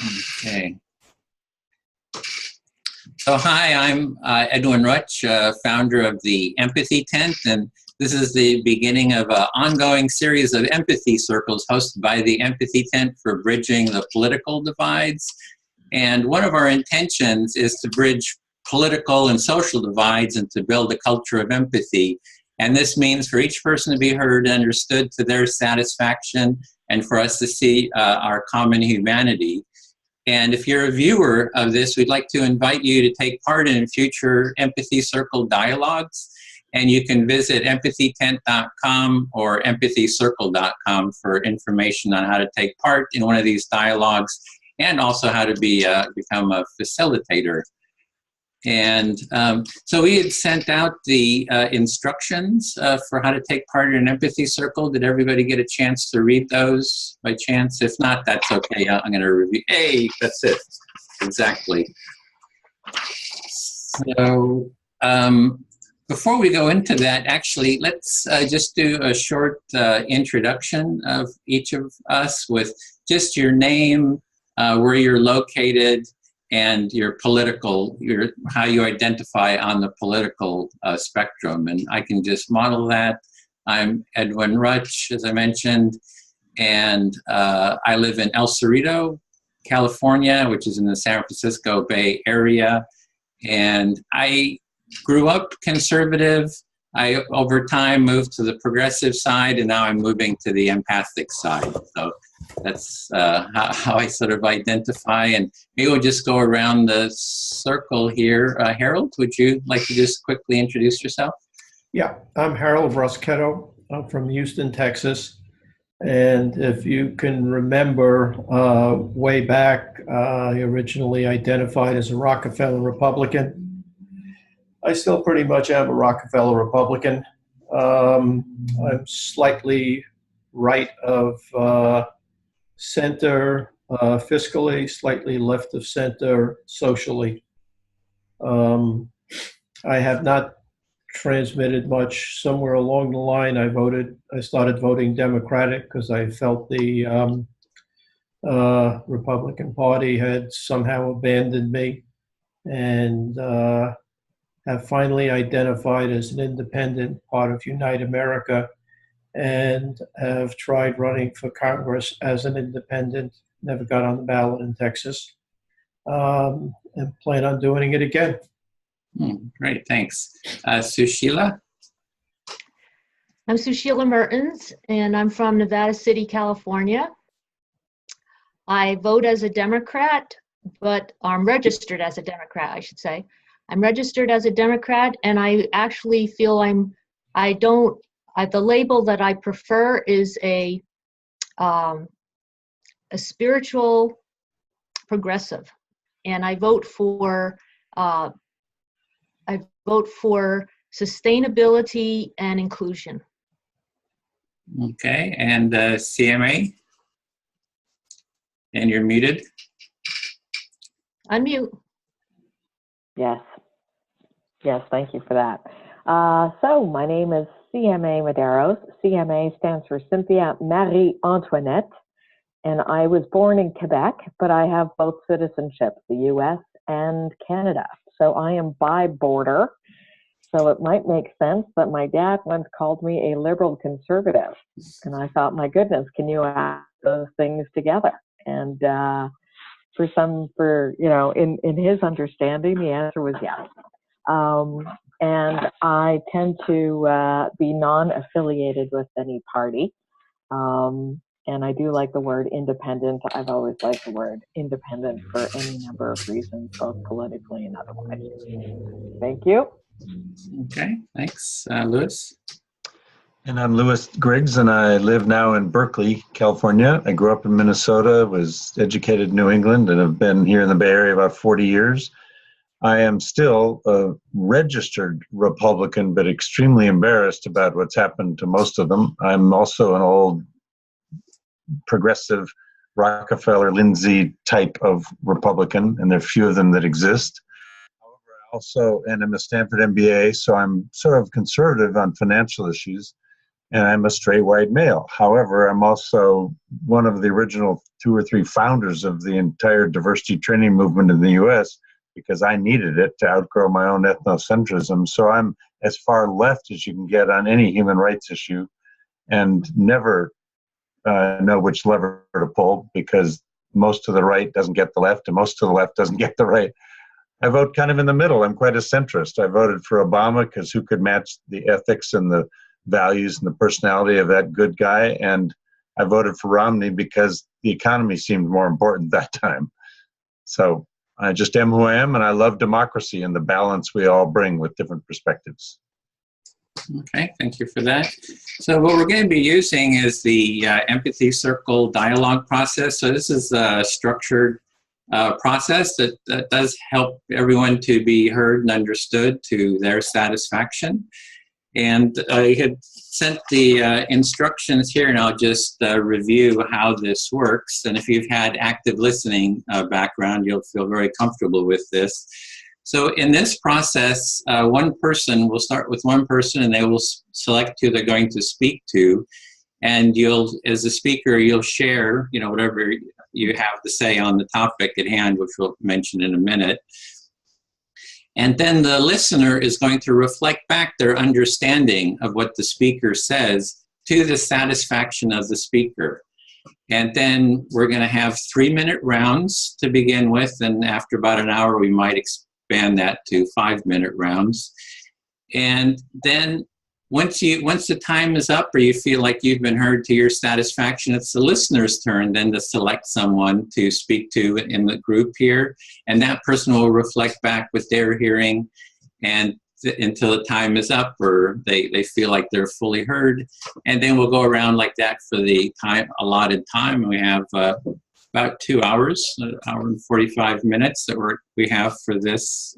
Okay. So hi, I'm Edwin Rutsch, founder of the Empathy Tent, and this is the beginning of an ongoing series of empathy circles hosted by the Empathy Tent for bridging the political divides. And one of our intentions is to bridge political and social divides and to build a culture of empathy. And this means for each person to be heard and understood to their satisfaction and for us to see our common humanity. And if you're a viewer of this, we'd like to invite you to take part in future Empathy Circle dialogues. And you can visit empathytent.com or empathycircle.com for information on how to take part in one of these dialogues and also how to become a facilitator. And so we had sent out the instructions for how to take part in an empathy circle. Did everybody get a chance to read those by chance? If not, that's okay. I'm going to review. Hey, that's it. Exactly. So before we go into that, actually, let's just do a short introduction of each of us with just your name, where you're located, and your how you identify on the political spectrum. And I can just model that. I'm Edwin Rutsch, as I mentioned, and I live in El Cerrito, California, which is in the San Francisco Bay Area. And I grew up conservative. I, over time, moved to the progressive side, and now I'm moving to the empathic side. So that's how I sort of identify. And maybe we'll just go around the circle here. Harold, would you like to just quickly introduce yourself? Yeah, I'm Harold Rosketto. I'm from Houston, Texas. And if you can remember way back, I originally identified as a Rockefeller Republican. I still pretty much am a Rockefeller Republican. I'm slightly right of center fiscally, slightly left of center socially. I have not transmitted much. Somewhere along the line, I started voting Democratic because I felt the Republican Party had somehow abandoned me, and have finally identified as an independent part of Unite America, and have tried running for Congress as an independent, never got on the ballot in Texas, and plan on doing it again. Great, thanks. Sushila? I'm Sushila Mertens, and I'm from Nevada City, California. I vote as a Democrat, but I'm registered as a Democrat, I should say. I'm registered as a Democrat, and I actually feel the label that I prefer is a spiritual progressive, and I vote for sustainability and inclusion. Okay, and CMA? And you're muted. Unmute. Yes, thank you for that. So my name is CMA Medeiros. CMA stands for Cynthia Marie Antoinette, and I was born in Quebec, but I have both citizenships, the US and Canada. So I am by border. So it might make sense that my dad once called me a liberal conservative. And I thought, my goodness, can you add those things together? And in his understanding, the answer was yes. And I tend to be non-affiliated with any party. And I do like the word independent. I've always liked the word independent for any number of reasons, both politically and otherwise. Thank you. Okay, thanks. Louis? And I'm Louis Griggs, and I live now in Berkeley, California. I grew up in Minnesota, was educated in New England, and have been here in the Bay Area about 40 years. I am still a registered Republican, but extremely embarrassed about what's happened to most of them. I'm also an old progressive Rockefeller, Lindsay type of Republican, and there are few of them that exist. However, and I'm a Stanford MBA, so I'm sort of conservative on financial issues. and I'm a straight white male. However, I'm also one of the original 2 or 3 founders of the entire diversity training movement in the US, because I needed it to outgrow my own ethnocentrism. So I'm as far left as you can get on any human rights issue, and never know which lever to pull, because most of the right doesn't get the left and most of the left doesn't get the right. I vote kind of in the middle. I'm quite a centrist. I voted for Obama because who could match the ethics and the values and the personality of that good guy? And I voted for Romney because the economy seemed more important that time. So I just am who I am, and I love democracy and the balance we all bring with different perspectives. Okay, thank you for that. So what we're going to be using is the empathy circle dialogue process. So this is a structured process that does help everyone to be heard and understood to their satisfaction. And I had sent the instructions here, and I'll just review how this works. And if you've had active listening background, you'll feel very comfortable with this. So in this process, one person will start with one person, and they will select who they're going to speak to. And you'll, as a speaker, you'll share, whatever you have to say on the topic at hand, which we'll mention in a minute. And then the listener is going to reflect back their understanding of what the speaker says to the satisfaction of the speaker. And then we're going to have 3-minute rounds to begin with, and after about an hour, we might expand that to 5-minute rounds. And then once the time is up, or you feel like you've been heard to your satisfaction, it's the listener's turn then to select someone to speak to in the group here, and that person will reflect back what they're hearing, and until the time is up or they feel like they're fully heard. And then we'll go around like that for the allotted time. We have about 2 hours, an hour and 45 minutes that we have for this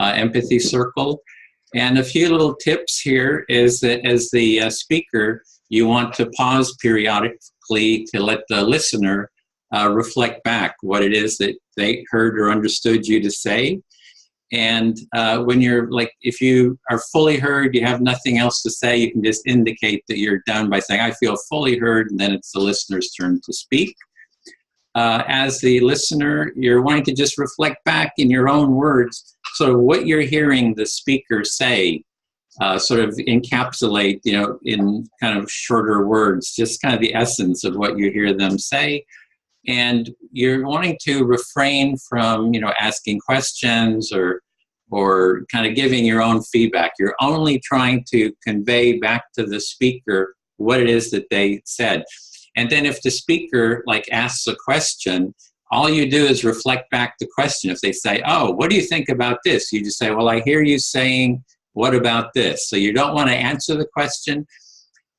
empathy circle. And a few little tips here is that as the speaker, you want to pause periodically to let the listener reflect back what it is that they heard or understood you to say. And when you're if you are fully heard, you have nothing else to say, you can just indicate that you're done by saying, I feel fully heard, and then it's the listener's turn to speak. As the listener, you're wanting to just reflect back in your own words, sort of what you're hearing the speaker say, sort of encapsulate, in kind of shorter words, just kind of the essence of what you hear them say. And you're wanting to refrain from, asking questions or kind of giving your own feedback. You're only trying to convey back to the speaker what it is that they said. And then if the speaker asks a question, all you do is reflect back the question. If they say, oh, what do you think about this? You just say, well, I hear you saying, what about this? So you don't want to answer the question.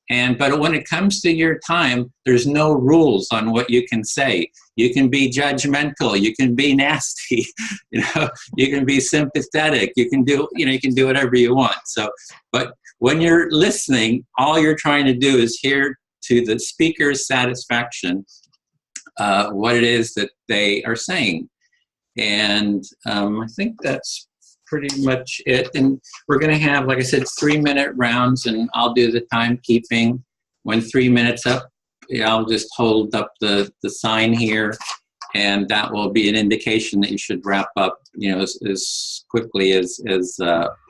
But when it comes to your time, there's no rules on what you can say. You can be judgmental. You can be nasty. You can be sympathetic. You can do whatever you want. So, but when you're listening, all you're trying to do is hear to the speaker's satisfaction what it is that they are saying. And I think that's pretty much it. And we're going to have, like I said, 3-minute rounds, and I'll do the timekeeping. When 3 minutes up, I'll just hold up the sign here, and that will be an indication that you should wrap up, as quickly as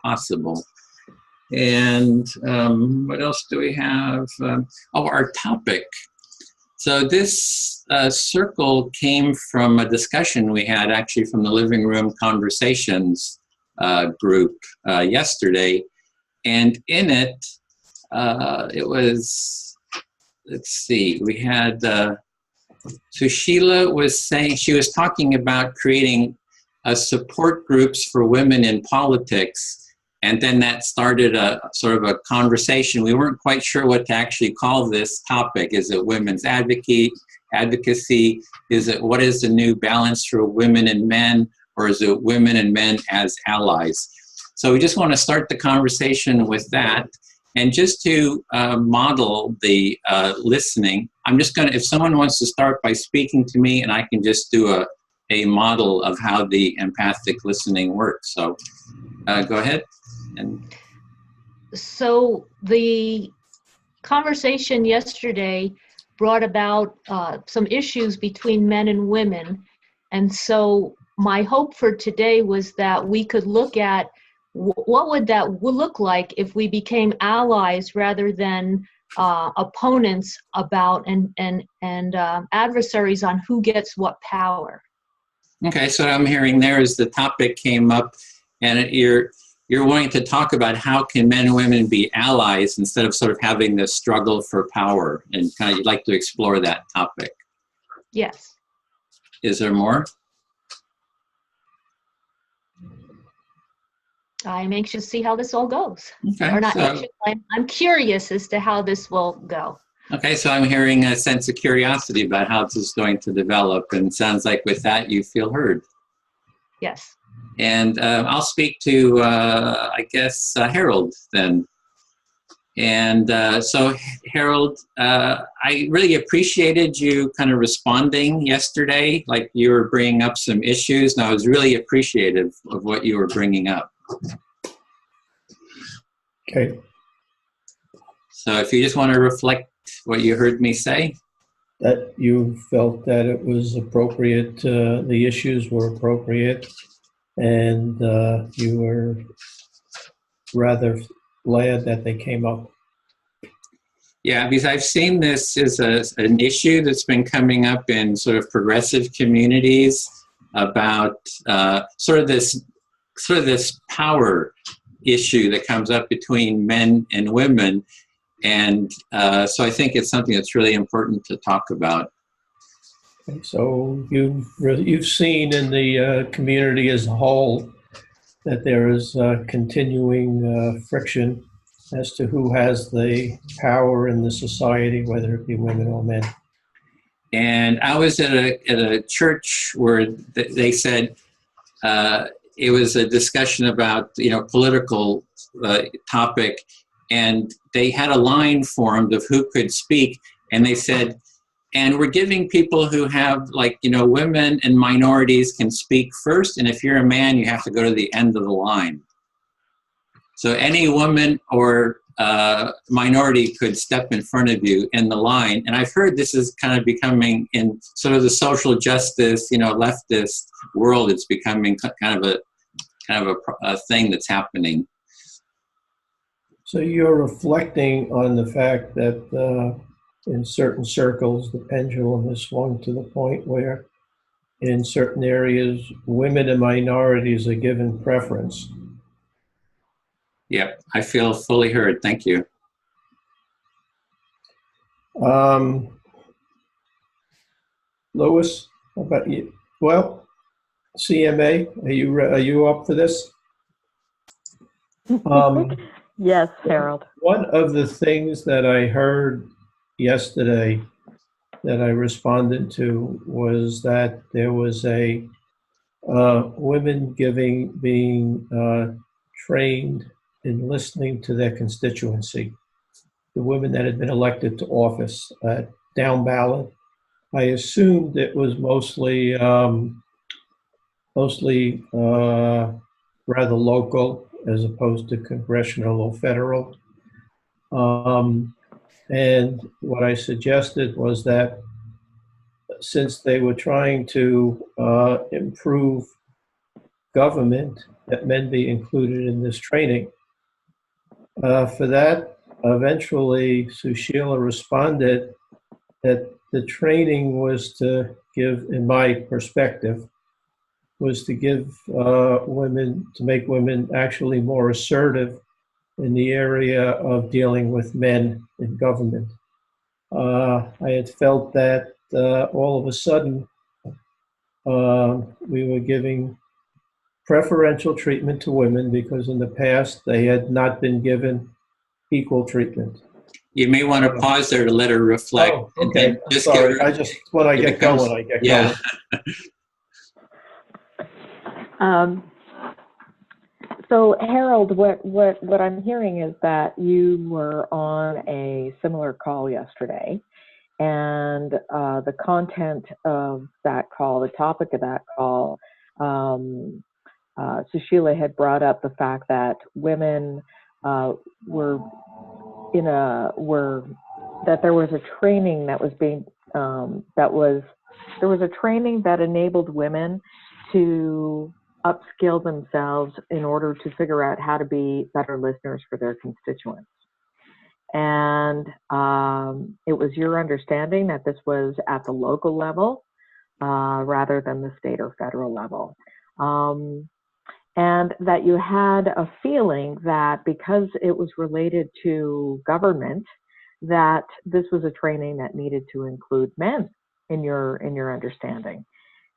possible. And what else do we have? Our topic. So this circle came from a discussion we had actually from the Living Room Conversations group yesterday. And in it, it was, let's see, we had, so Sheila was saying, she was talking about creating support groups for women in politics. And then that started a sort of a conversation. We weren't quite sure what to actually call this topic. Is it women's advocacy? Is it what is the new balance for women and men? Or is it women and men as allies? So we just want to start the conversation with that. And just to model the listening, I'm just going to, if someone wants to start by speaking to me, and I can just do a model of how the empathic listening works. So go ahead. And so the conversation yesterday brought about some issues between men and women. And so my hope for today was that we could look at what would that look like if we became allies rather than opponents about and adversaries on who gets what power. Okay, so what I'm hearing there is the topic came up, and you're wanting to talk about how can men and women be allies instead of sort of having this struggle for power, and kind of you'd like to explore that topic. Yes. Is there more? I'm anxious to see how this all goes. Okay, Or not so, anxious, I'm curious as to how this will go. okay, so I'm hearing a sense of curiosity about how this is going to develop, and it sounds like with that you feel heard. Yes. And I'll speak to, I guess, Harold then. And so, Harold, I really appreciated you kind of responding yesterday, like you were bringing up some issues, and I was really appreciative of what you were bringing up. Okay. So if you just want to reflect what you heard me say. That you felt that it was appropriate, the issues were appropriate, and you were rather glad that they came up. Yeah, because I've seen this as an issue that's been coming up in sort of progressive communities about sort of this power issue that comes up between men and women. And so I think it's something that's really important to talk about. Okay, so you've seen in the community as a whole that there is continuing friction as to who has the power in the society, whether it be women or men. And I was at a church where they said it was a discussion about political topic, and they had a line formed of who could speak, and they said, and we're giving people who have women and minorities can speak first, and if you're a man, you have to go to the end of the line. So any woman or minority could step in front of you in the line. And I've heard this is kind of becoming in sort of the social justice, leftist world. It's becoming kind of a thing that's happening. So you're reflecting on the fact that in certain circles, the pendulum has swung to the point where in certain areas, women and minorities are given preference. Yep, I feel fully heard. Thank you. Louis, how about you? Well, CMA, are you up for this? Yes, Harold. One of the things that I heard yesterday that I responded to was that there was a women being trained in listening to their constituency, the women that had been elected to office down ballot. I assumed it was mostly rather local as opposed to congressional or federal. And what I suggested was that since they were trying to improve government, that men be included in this training. For that, eventually, Sushila responded that the training was to give, in my perspective, was to give make women actually more assertive in the area of dealing with men in government. I had felt that all of a sudden we were giving preferential treatment to women because in the past they had not been given equal treatment. You may want to pause there to let her reflect. Oh, okay. Just sorry. When I get going, I get going. So Harold, what I'm hearing is that you were on a similar call yesterday, and the content of that call, the topic of that call, Sushila had brought up the fact that women were that there was a training that was being there was a training that enabled women to upskill themselves in order to figure out how to be better listeners for their constituents. And it was your understanding that this was at the local level rather than the state or federal level. And that you had a feeling that because it was related to government, that this was a training that needed to include men in your understanding.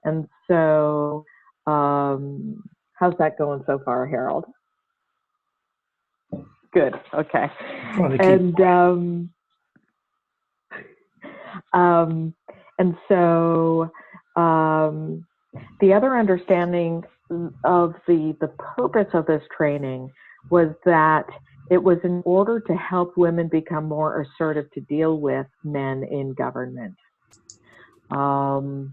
And so, how's that going so far, Harold? Good. Okay. And so the other understanding of the purpose of this training was that it was in order to help women become more assertive to deal with men in government. And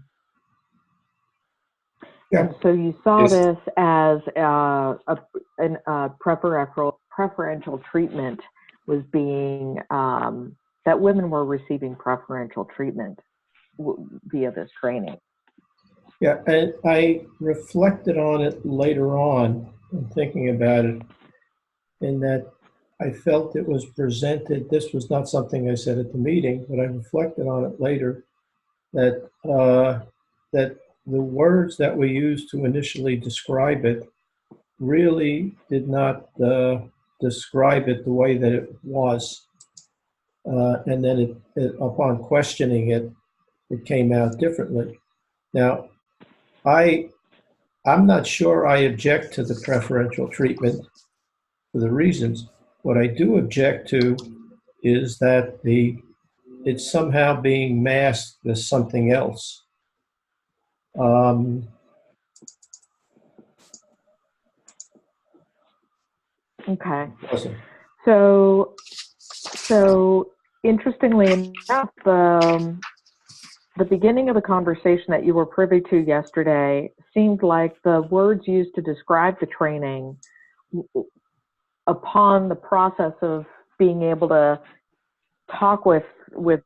so you saw this as a preferential treatment was being, that women were receiving preferential treatment via this training. Yeah, and I reflected on it later on, thinking about it, in that I felt it was presented, this was not something I said at the meeting, but I reflected on it later, that that the words that we used to initially describe it really did not describe it the way that it was. And then upon questioning it, it came out differently. Now, I'm not sure I object to the preferential treatment for the reasons. What I do object to is that it's somehow being masked as something else. Okay. Awesome. So interestingly enough, the beginning of the conversation that you were privy to yesterday seemed like the words used to describe the training, upon the process of being able to talk with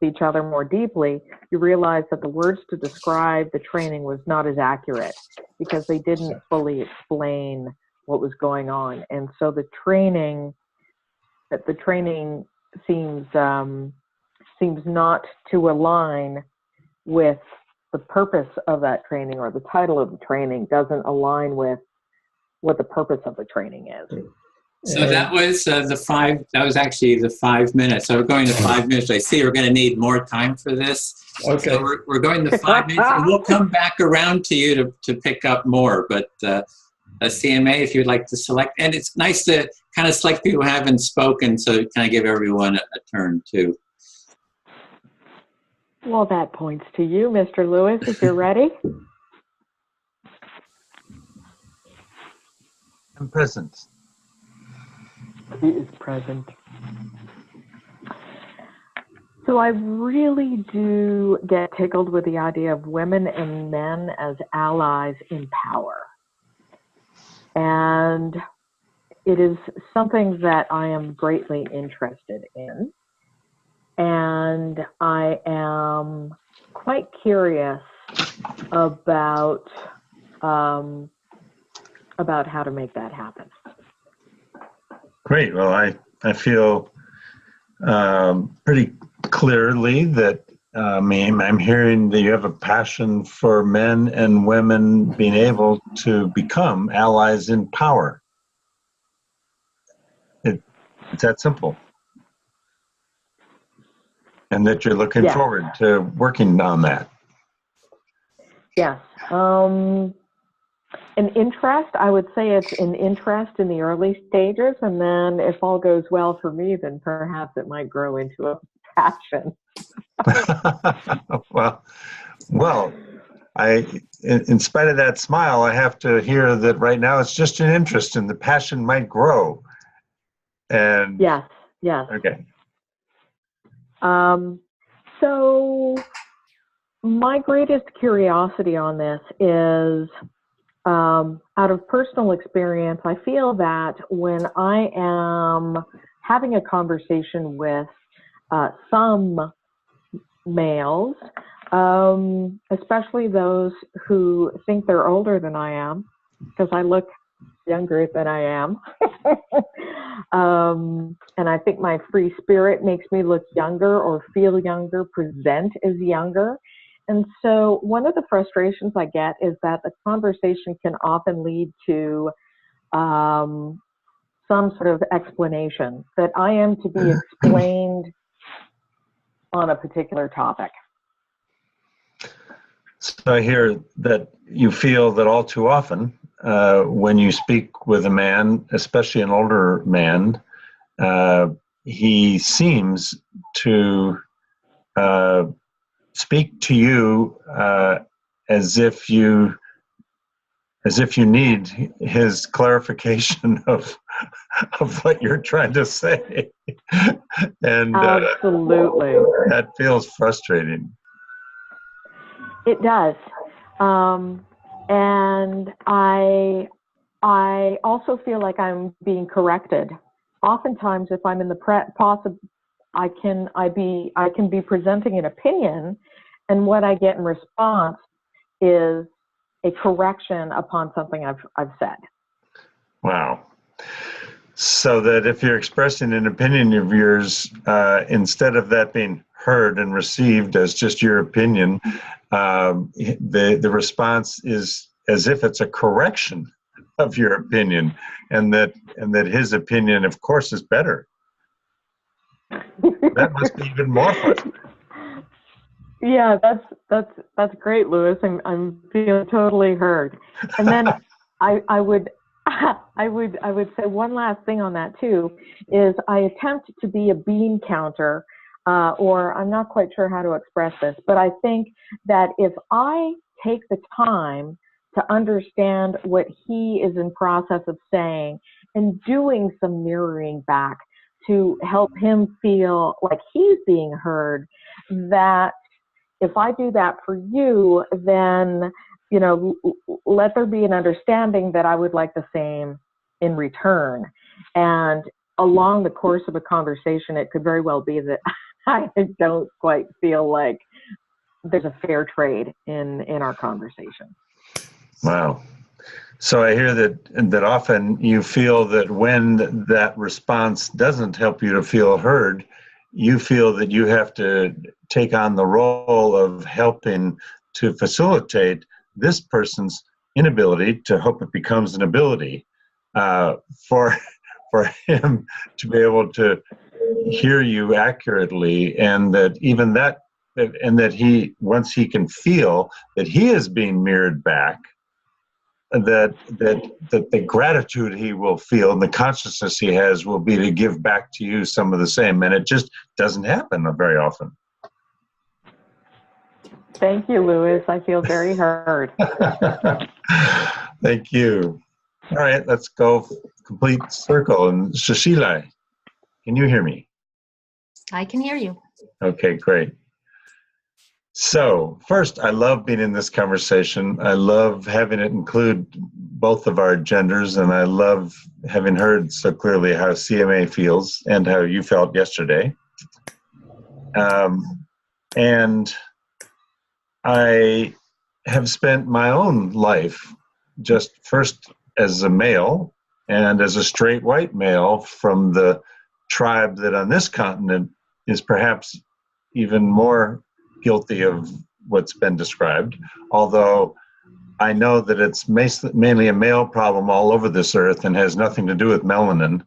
each other more deeply, you realize that the words to describe the training was not as accurate because they didn't fully explain what was going on. And so the training seems not to align with the purpose of that training, or the title of the training doesn't align with what the purpose of the training is. So that was that was actually the 5 minutes. So we're going to 5 minutes. I see we're going to need more time for this. Okay. So we're going to 5 minutes, and we'll come back around to you to pick up more. But a CMA, if you'd like to select, and it's nice to kind of select people who haven't spoken, so kind of give everyone a turn too. Well, that points to you, Mr. Lewis, if you're ready. I'm present. He is present. So I really do get tickled with the idea of women and men as allies in power. And it is something that I am greatly interested in. And I am quite curious about how to make that happen. Great. Well, I feel pretty clearly that I'm hearing that you have a passion for men and women being able to become allies in power. It's that simple. And that you're looking forward to working on that. Yes. An interest, I would say it's an interest in the early stages, and then if all goes well for me, then perhaps it might grow into a passion. well, in spite of that smile, I have to hear that right now it's just an interest, and the passion might grow. And yes. Okay. So my greatest curiosity on this is, out of personal experience, I feel that when I am having a conversation with some males, especially those who think they're older than I am, because I look younger than I am. And I think my free spirit makes me look younger or feel younger, present as younger. And so one of the frustrations I get is that the conversation can often lead to some sort of explanation that I am to be explained on a particular topic. So I hear that you feel that all too often, when you speak with a man, especially an older man, he seems to speak to you as if you need his clarification of what you're trying to say, and absolutely, that feels frustrating. It does, and I also feel like I'm being corrected. Oftentimes, if I'm in the I can be presenting an opinion, and what I get in response is a correction upon something I've said. Wow. So that if you're expressing an opinion of yours, instead of that being heard and received as just your opinion, the response is as if it's a correction of your opinion, and that his opinion, of course, is better. That must be even more frustrating. Yeah, that's great, Louis. I'm feeling totally heard. And then I would say one last thing on that too, is I attempt to be a bean counter, or I'm not quite sure how to express this, but I think that if I take the time to understand what he is in process of saying and doing some mirroring back to help him feel like he's being heard, that if I do that for you, then, you know, let there be an understanding that I would like the same in return. And along the course of a conversation, it could very well be that I don't quite feel like there's a fair trade in our conversation. Wow. So I hear that often you feel that when that response doesn't help you to feel heard, you feel that you have to take on the role of helping to facilitate this person's inability, to hope it becomes an ability for him to be able to hear you accurately, and that even that, and that he, once he can feel that he is being mirrored back, that the gratitude he will feel and the consciousness he has will be to give back to you some of the same. And it just doesn't happen very often. Thank you, Louis. I feel very heard. Thank you. All right, let's go complete circle. And Sushila, can you hear me? I can hear you. Okay, great. So first, I love being in this conversation. I love having it include both of our genders, and I love having heard so clearly how CMA feels and how you felt yesterday. And I have spent my own life just first as a male and as a straight white male from the tribe that on this continent is perhaps even more guilty of what's been described, although I know that it's mainly a male problem all over this earth and has nothing to do with melanin.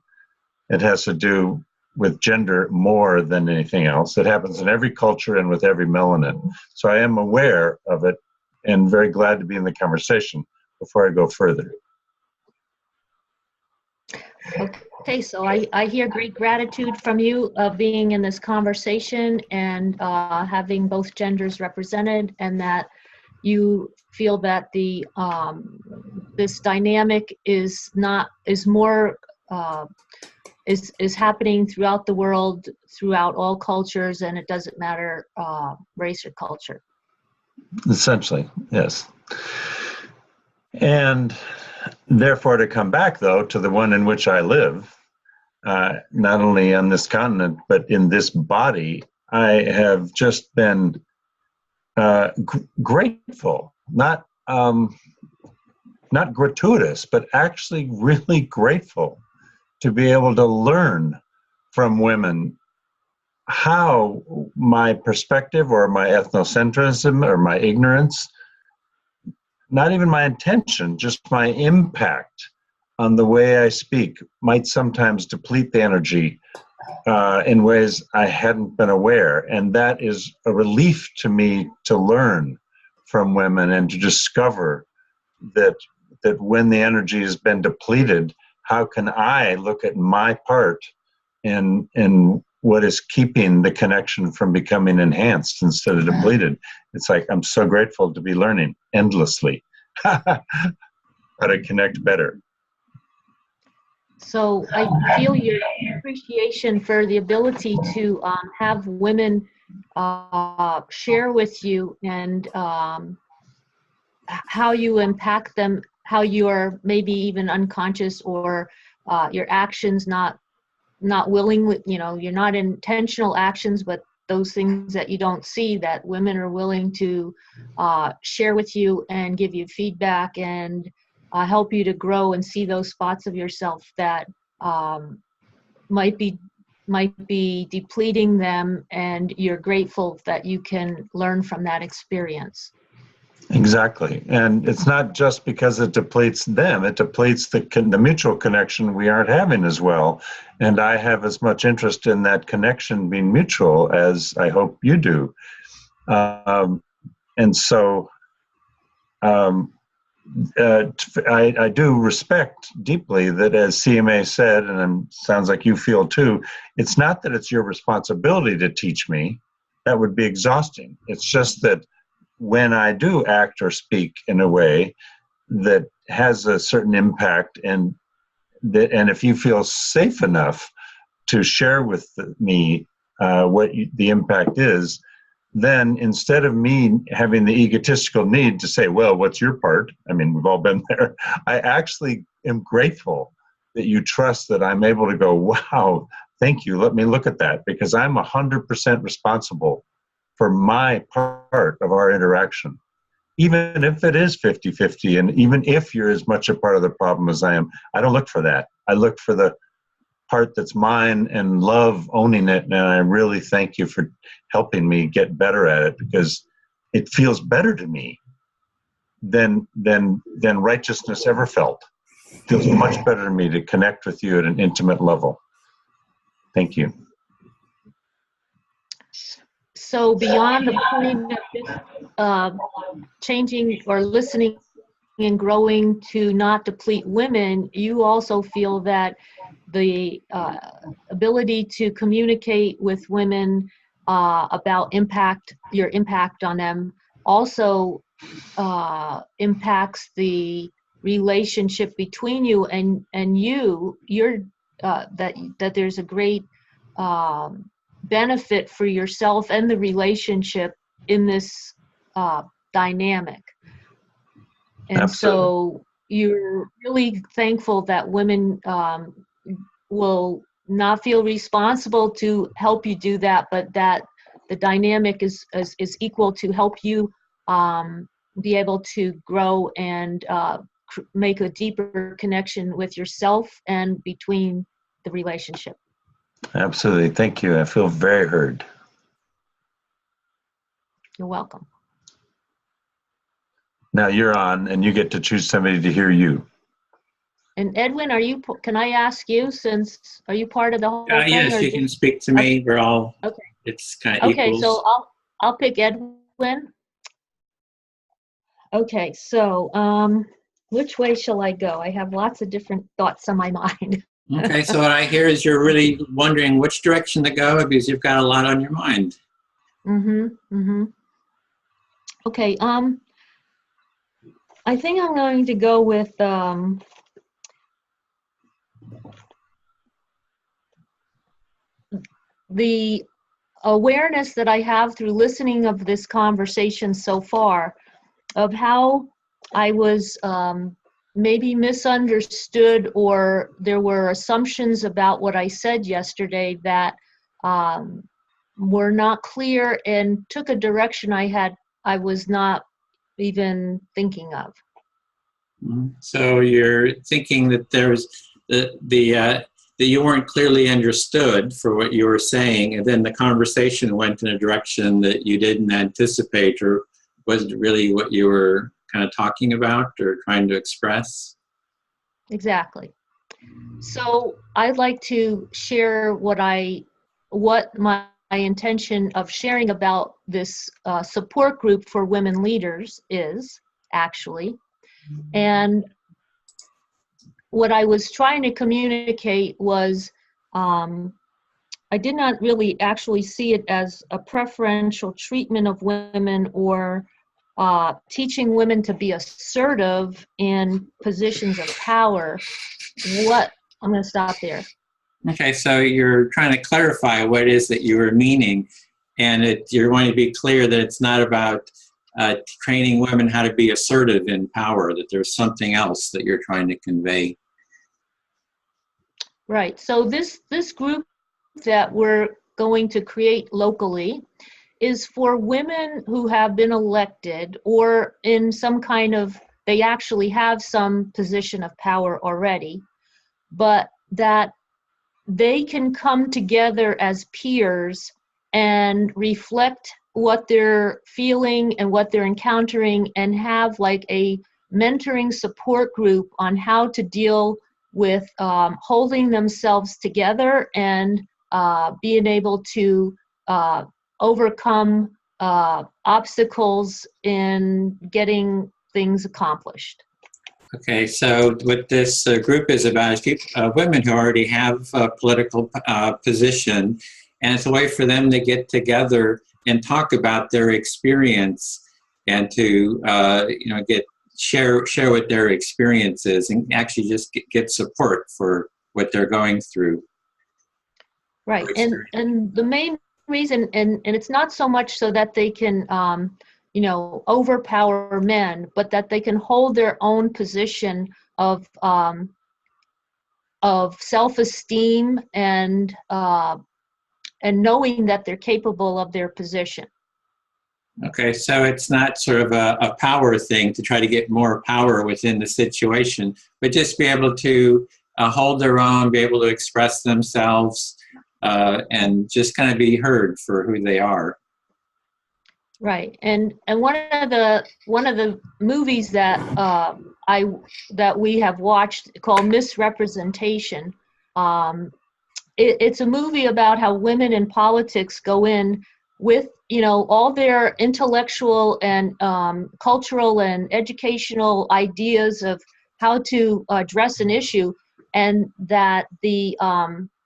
It has to do with gender more than anything else. It happens in every culture and with every melanin. So I am aware of it and very glad to be in the conversation. Before I go further. Okay, so I hear great gratitude from you of being in this conversation and having both genders represented, and that you feel that the this dynamic is happening throughout the world, throughout all cultures, and it doesn't matter race or culture. Essentially, yes. And therefore, to come back, though, to the one in which I live, not only on this continent, but in this body, I have just been grateful, not gratuitous, but actually really grateful to be able to learn from women how my perspective or my ethnocentrism or my ignorance, not even my intention, just my impact on the way I speak might sometimes deplete the energy in ways I hadn't been aware. And that is a relief to me to learn from women and to discover that when the energy has been depleted, how can I look at my part in what is keeping the connection from becoming enhanced instead of depleted? It's like, I'm so grateful to be learning endlessly how to connect better. So I feel your appreciation for the ability to have women share with you and how you impact them, how you are maybe even unconscious or your actions not willing, you're not intentional actions, but those things that you don't see that women are willing to share with you and give you feedback and help you to grow and see those spots of yourself that might be depleting them, and you're grateful that you can learn from that experience. Exactly. And it's not just because it depletes them, it depletes the mutual connection we aren't having as well. And I have as much interest in that connection being mutual as I hope you do. And so I do respect deeply that, as CMA said, and it sounds like you feel too, it's not that it's your responsibility to teach me. That would be exhausting. It's just that when I do act or speak in a way that has a certain impact, and if you feel safe enough to share with me what the impact is, then instead of me having the egotistical need to say, well, what's your part? I mean, we've all been there. I actually am grateful that you trust that I'm able to go, wow, thank you. Let me look at that, because I'm 100% responsible for my part of our interaction. Even if it is 50-50, and even if you're as much a part of the problem as I am, I don't look for that. I look for the part that's mine and love owning it. And I really thank you for helping me get better at it, because it feels better to me than righteousness ever felt. It feels much better to me to connect with you at an intimate level. Thank you. So beyond the point of changing or listening and growing to not deplete women, you also feel that the ability to communicate with women about your impact on them also impacts the relationship between you and that there's a great benefit for yourself and the relationship in this dynamic. And Absolutely. so you're really thankful that women will not feel responsible to help you do that, but that the dynamic is equal to help you be able to grow and make a deeper connection with yourself and between the relationship. Absolutely. Thank you. I feel very heard. You're welcome. Now you're on, and you get to choose somebody to hear you. And Edwin, can I ask you, are you part of the whole thing? Yes, you can speak to me. We're all, okay. It's kind of Okay, equals. so I'll pick Edwin. Okay, so which way shall I go? I have lots of different thoughts on my mind. Okay, so what I hear is you're really wondering which direction to go because you've got a lot on your mind. Okay, I think I'm going to go with the awareness that I have through listening of this conversation so far of how I was maybe misunderstood, or there were assumptions about what I said yesterday that were not clear and took a direction I was not even thinking of. So you're thinking that there was that you weren't clearly understood for what you were saying, and then the conversation went in a direction that you didn't anticipate, or wasn't really what you were kind of talking about or trying to express? Exactly. So I'd like to share what my intention of sharing about this support group for women leaders is, actually. And what I was trying to communicate was I did not really actually see it as a preferential treatment of women or teaching women to be assertive in positions of power. I'm going to stop there. Okay, so you're trying to clarify what it is that you were meaning, and you're wanting to be clear that it's not about training women how to be assertive in power, that there's something else that you're trying to convey. Right. So this group that we're going to create locally is for women who have been elected or in some kind of, they actually have some position of power already, but that they can come together as peers and reflect what they're feeling and what they're encountering, and have like a mentoring support group on how to deal with holding themselves together and being able to overcome obstacles in getting things accomplished. Okay, so what this group is about is women who already have a political position, and it's a way for them to get together and talk about their experience and to share what their experience is, and actually just get support for what they're going through. Right, and the main reason, and it's not so much so that they can overpower men, but that they can hold their own position of self-esteem and knowing that they're capable of their position. Okay, so it's not sort of a power thing to try to get more power within the situation, but just be able to hold their own, be able to express themselves, and just kind of be heard for who they are. Right, and one of the movies that we have watched called Misrepresentation. It's a movie about how women in politics go in with all their intellectual and cultural and educational ideas of how to address an issue, and that the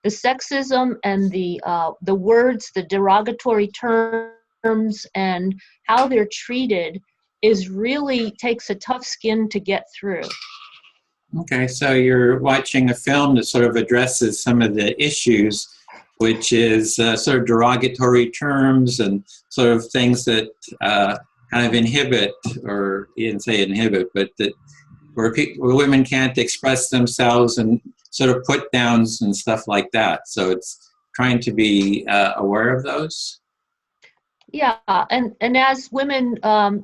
sexism and the words, the derogatory terms, and how they're treated really takes a tough skin to get through. Okay, so you're watching a film that sort of addresses some of the issues, which is sort of derogatory terms and sort of things that kind of inhibit, or you didn't say inhibit, but that where women can't express themselves, and sort of put downs and stuff like that. So it's trying to be aware of those. Yeah, and as women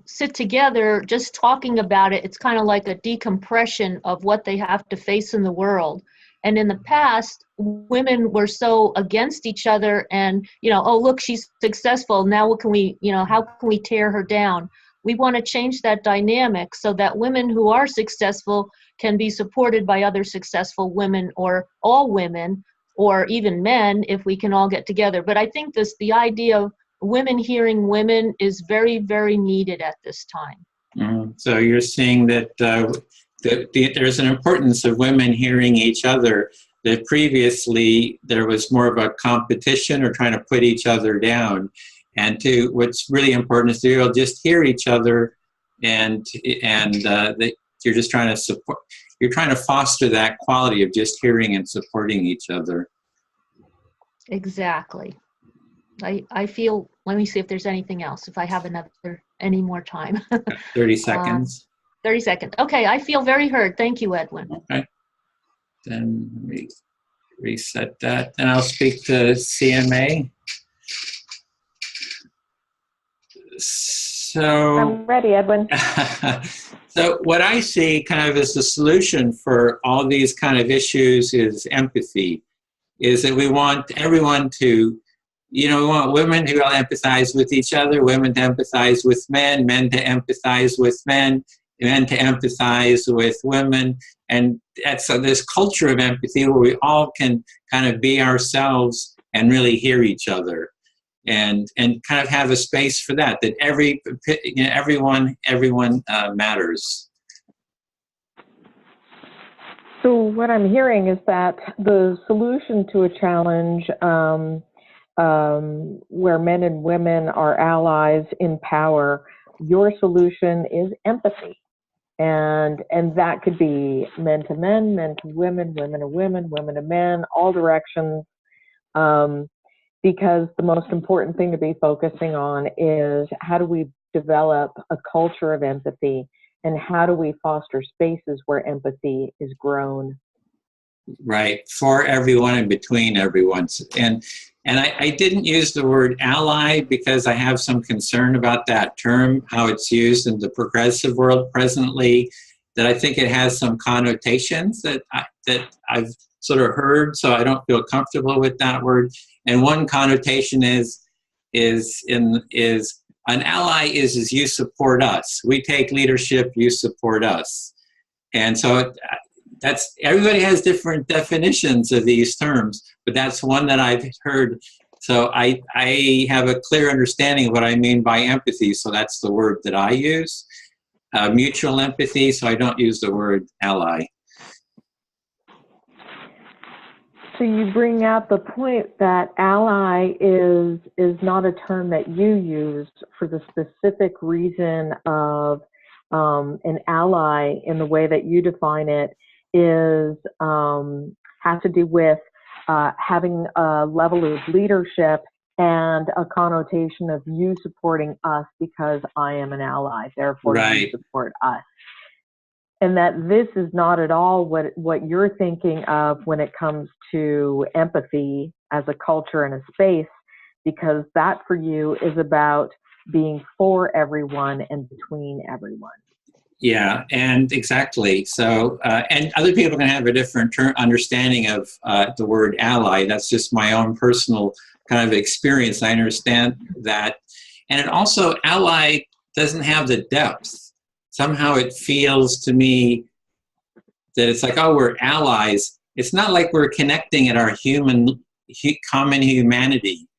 sit together, just talking about it, it's kind of like a decompression of what they have to face in the world. And in the past, women were so against each other, and oh look, she's successful. Now what can we, how can we tear her down? We want to change that dynamic so that women who are successful can be supported by other successful women, or all women, or even men, if we can all get together. But I think the idea of women hearing women is very, very needed at this time. So you're seeing that there's an importance of women hearing each other, that previously there was more of a competition or trying to put each other down. And what's really important is to just hear each other, and that you're just trying to support, you're trying to foster that quality of just hearing and supporting each other. Exactly. I feel, let me see if there's anything else, if I have any more time. 30 seconds. 30 seconds. Okay, I feel very heard. Thank you, Edwin. Okay. Then let me reset that. And I'll speak to CMA. So I'm ready, Edwin. so what I see kind of as the solution for all these kind of issues is empathy. Is that we want everyone to, we want women who empathize with each other, women to empathize with men to empathize with men to empathize with women. And that's this culture of empathy where we all can kind of be ourselves and really hear each other. And kind of have a space for that everyone matters. So what I'm hearing is that the solution to a challenge where men and women are allies in power, your solution is empathy. And that could be men to men, men to women, women to women, women to men, all directions. Because the most important thing to be focusing on is how do we develop a culture of empathy, and how do we foster spaces where empathy is grown? Right, for everyone and between everyone. And I didn't use the word ally because I have some concern about that term, how it's used in the progressive world presently, that I think it has some connotations that I've sort of heard, so I don't feel comfortable with that word. And one connotation is an ally is you support us. We take leadership, you support us. And so that's, everybody has different definitions of these terms, but that's one that I've heard. So I have a clear understanding of what I mean by empathy, so that's the word that I use. Mutual empathy, so I don't use the word ally. So you bring out the point that ally is not a term that you use for the specific reason of an ally in the way that you define it is has to do with having a level of leadership and a connotation of you supporting us because I am an ally, therefore Right. You support us. And that this is not at all what you're thinking of when it comes to empathy as a culture and a space, because that for you is about being for everyone and between everyone. Yeah, and exactly. So, and other people can have a different understanding of the word ally. That's just my own personal kind of experience. I understand that. And it also, ally doesn't have the depth. Somehow it feels to me that it's like, oh, we're allies. It's not like we're connecting at our common humanity.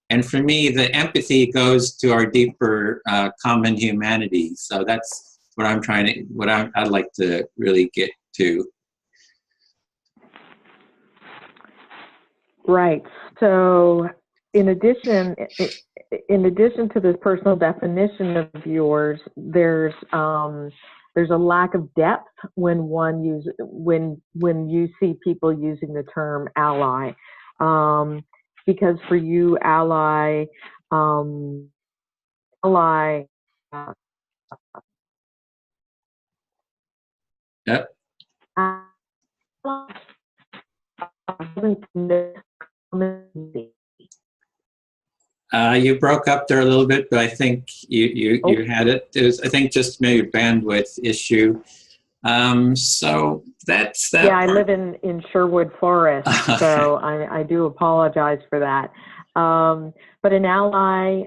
And for me, the empathy goes to our deeper common humanity. So that's what I'd like to really get to. Right. So in addition to this personal definition of yours, there's a lack of depth when you see people using the term ally, because for you, ally. Yep. You broke up there a little bit, but I think you had it. It was, I think, just maybe a bandwidth issue. So that's that. Yeah, I live in Sherwood Forest, so I do apologize for that. But an ally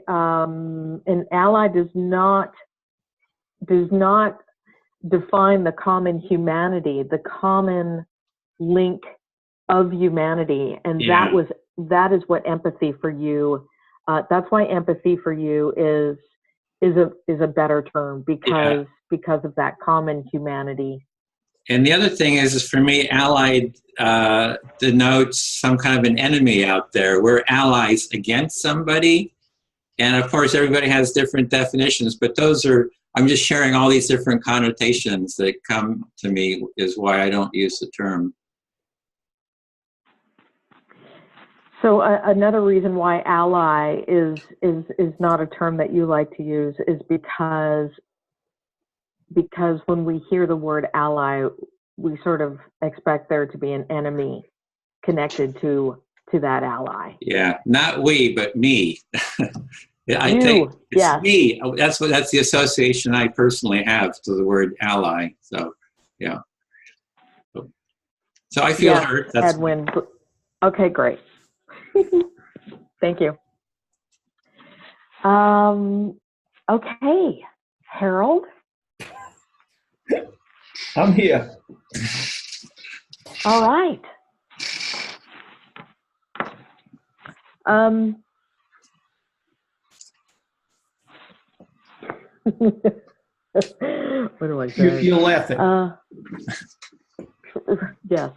does not define the common humanity, the common link of humanity, and Yeah. that is what empathy for you. That's why empathy for you is a better term, because of that common humanity. And the other thing is for me, allied denotes some kind of an enemy out there. We're allies against somebody. And of course, everybody has different definitions, but I'm just sharing all these different connotations that come to me is why I don't use the term. So another reason why ally is not a term that you like to use is because because when we hear the word ally, we sort of expect there to be an enemy connected to that ally. Yeah, not we, but me. I You, think it's yes. me. That's the association I personally have to the word ally. So, yeah. So I feel Yes, hurt. That's Edwin. Okay, great. Thank you. Okay, Harold. I'm here. All right. What do I say? You're laughing. Yes.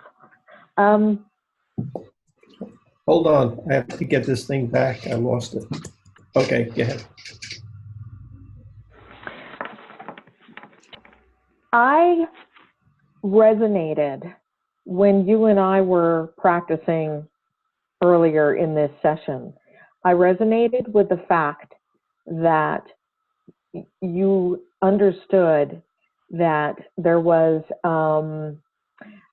Hold on. I have to get this thing back. I lost it. Okay, go ahead. I resonated when you and I were practicing earlier in this session. I resonated with the fact that you understood that there was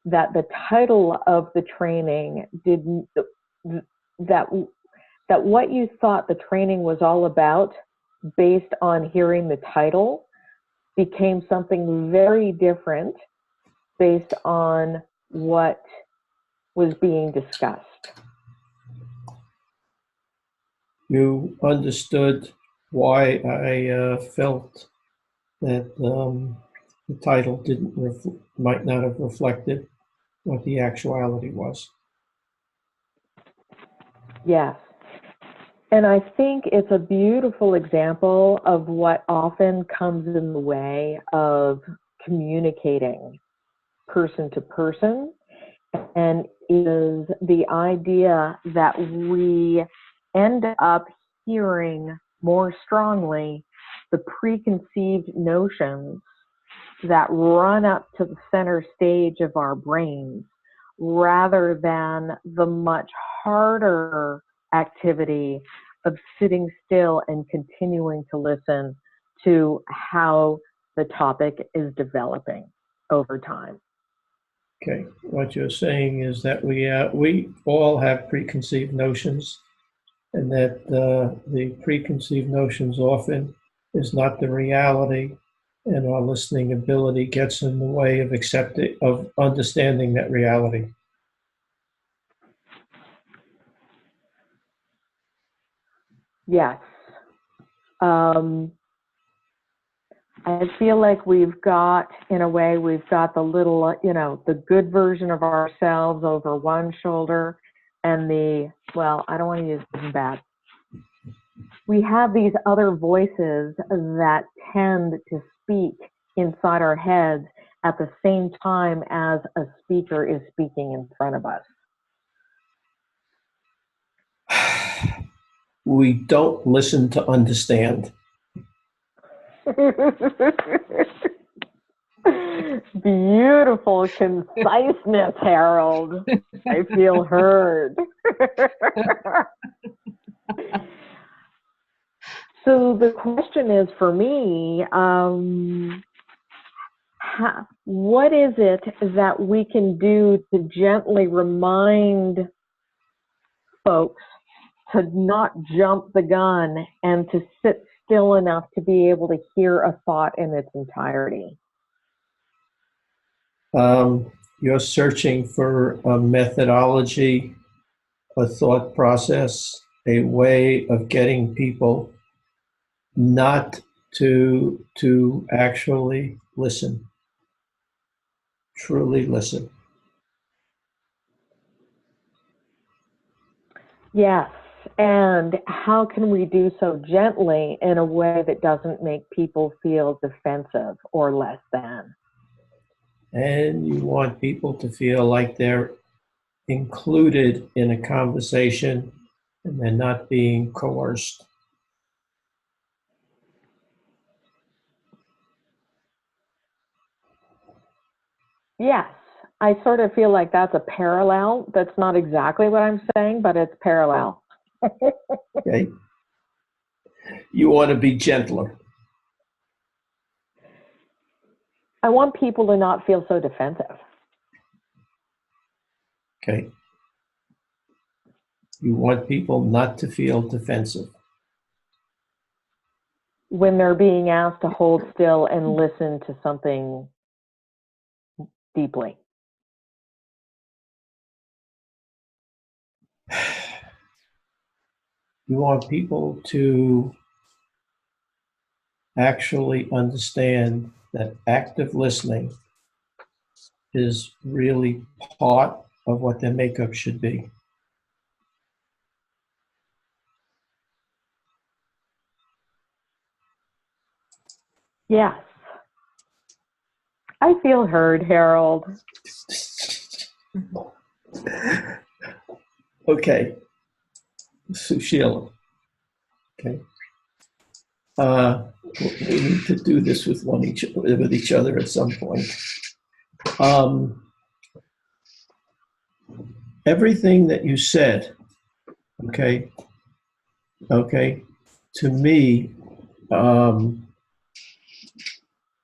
that the title of the training didn't that what you thought the training was all about based on hearing the title became something very different based on what was being discussed. You understood why I felt that the title might not have reflected what the actuality was. Yes. And I think it's a beautiful example of what often comes in the way of communicating person to person, and is the idea that we end up hearing more strongly the preconceived notions that run up to the center stage of our brains, rather than the much harder activity of sitting still and continuing to listen to how the topic is developing over time. Okay, what you're saying is that we all have preconceived notions, and that the preconceived notions often is not the reality, and our listening ability gets in the way of understanding that reality. Yes. I feel like we've got the little, the good version of ourselves over one shoulder, and I don't want to use bad. We have these other voices that tend to speak inside our heads at the same time as a speaker is speaking in front of us. We don't listen to understand. Beautiful conciseness, Harold. I feel heard. So the question is for me, what is it that we can do to gently remind folks to not jump the gun and to sit still enough to be able to hear a thought in its entirety? You're searching for a methodology, a thought process, a way of getting people not to actually listen, truly listen. Yes. And how can we do so gently in a way that doesn't make people feel defensive or less than? And you want people to feel like they're included in a conversation and they're not being coerced. Yes. I sort of feel like that's a parallel. That's not exactly what I'm saying, but it's parallel. Okay? You want to be gentler. I want people to not feel so defensive. Okay. You want people not to feel defensive. When they're being asked to hold still and listen to something deeply. You want people to actually understand that active listening is really part of what their makeup should be. Yes. I feel heard, Harold. Okay. Sheila. Okay. We need to do this with each other at some point. Everything that you said, okay, to me,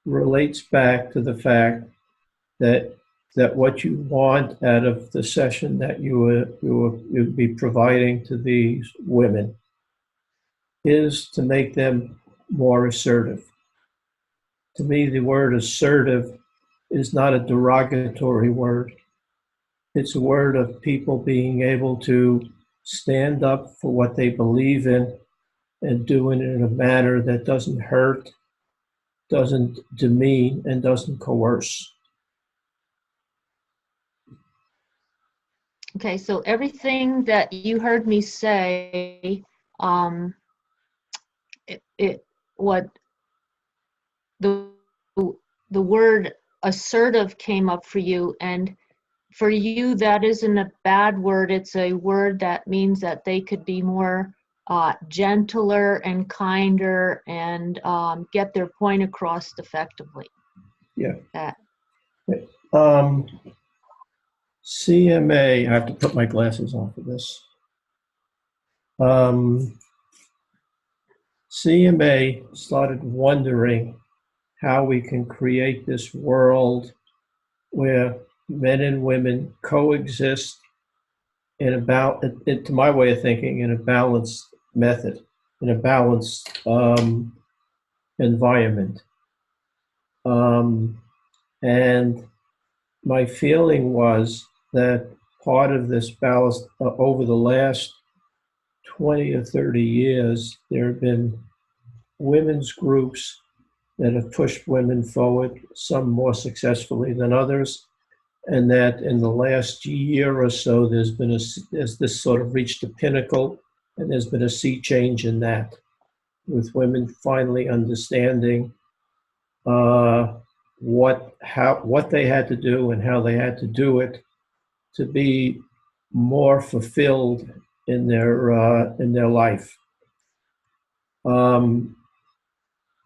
relates back to the fact that what you want out of the session that you'd be providing to these women is to make them more assertive. To me, the word assertive is not a derogatory word. It's a word of people being able to stand up for what they believe in and doing it in a manner that doesn't hurt, doesn't demean, and doesn't coerce. Okay, so everything that you heard me say, what the word assertive came up for you, and for you that isn't a bad word. It's a word that means that they could be more gentler and kinder and get their point across effectively. Yeah. CMA, I have to put my glasses on for this. CMA started wondering how we can create this world where men and women coexist to my way of thinking, in a balanced method, in a balanced environment. And my feeling was that part of this balance, over the last 20 or 30 years, there have been women's groups that have pushed women forward, some more successfully than others, and that in the last year or so, there's this sort of reached a pinnacle, and there's been a sea change in that, with women finally understanding what they had to do and how they had to do it to be more fulfilled in their life.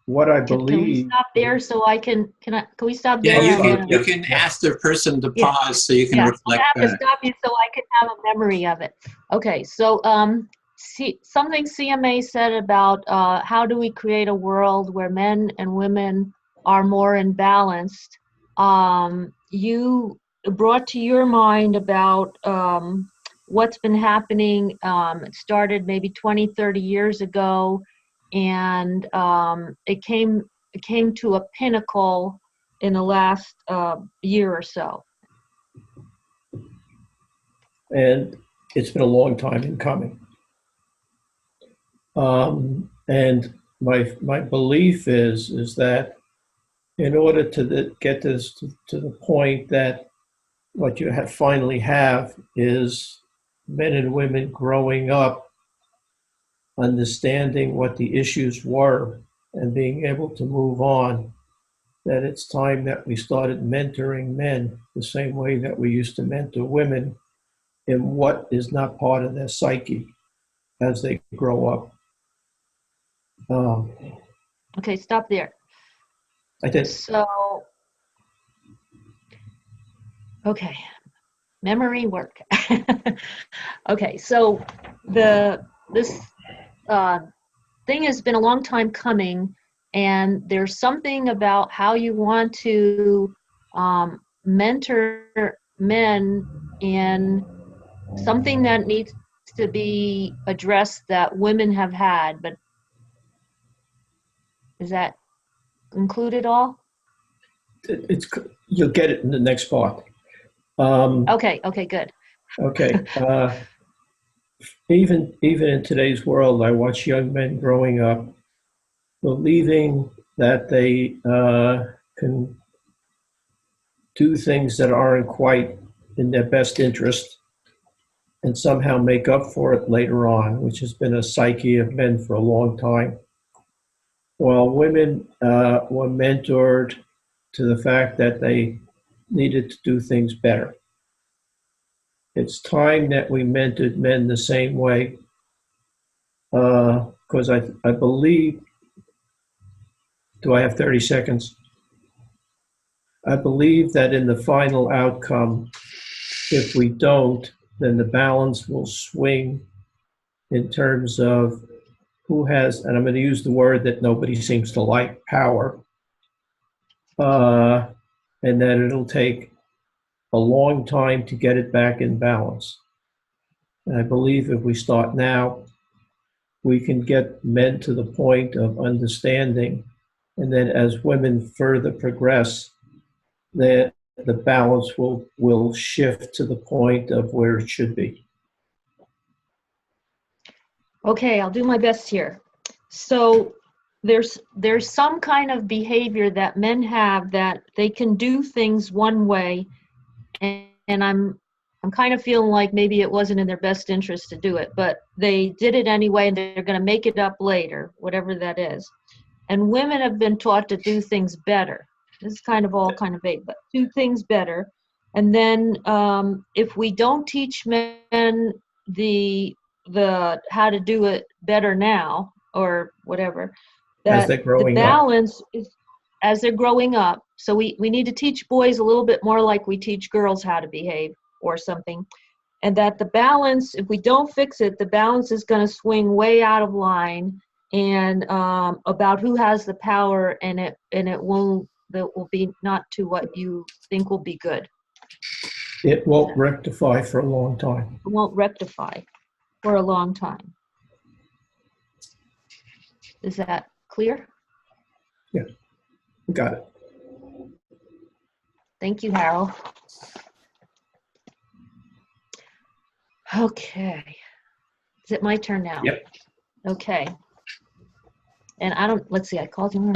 What I believe. Can we stop there so I can we stop there? Yeah, you can ask the person to pause so you can reflect I have to stop you so I can have a memory of it. Okay, so something CMA said about how do we create a world where men and women are more imbalanced. You brought to your mind about what's been happening. It started maybe 20, 30 years ago, and it came to a pinnacle in the last year or so. And it's been a long time in coming. And my belief is that in order to get this to the point that what you finally have is men and women growing up, understanding what the issues were and being able to move on, that it's time that we started mentoring men the same way that we used to mentor women in what is not part of their psyche as they grow up. Okay, stop there. I did. So, okay, memory work. Okay, so this thing has been a long time coming, and there's something about how you want to mentor men in something that needs to be addressed that women have had, but is that included all? You'll get it in the next part. Okay, good. Okay. Even in today's world, I watch young men growing up believing that they can do things that aren't quite in their best interest and somehow make up for it later on, which has been a psyche of men for a long time. While women were mentored to the fact that they needed to do things better. It's time that we mentored men the same way, because I believe, do I have 30 seconds? I believe that in the final outcome, if we don't, then the balance will swing in terms of who has, and I'm going to use the word that nobody seems to like, power, and that it'll take a long time to get it back in balance. And I believe if we start now, we can get men to the point of understanding, and then as women further progress, that the balance will shift to the point of where it should be. Okay, I'll do my best here. So there's some kind of behavior that men have that they can do things one way, and I'm kind of feeling like maybe it wasn't in their best interest to do it, but they did it anyway, and they're going to make it up later, whatever that is. And women have been taught to do things better. This is kind of vague, but do things better. And then if we don't teach men the how to do it better now or whatever, that the balance is as they're growing up. So we need to teach boys a little bit more like we teach girls how to behave or something. And that the balance, if we don't fix it, the balance is going to swing way out of line, and about who has the power, and it will be not to what you think will be good. It won't rectify for a long time. It won't rectify for a long time. Is that clear? Yeah, got it. Thank you, Harold. Okay. Is it my turn now? Yep. Okay. And let's see, I called you.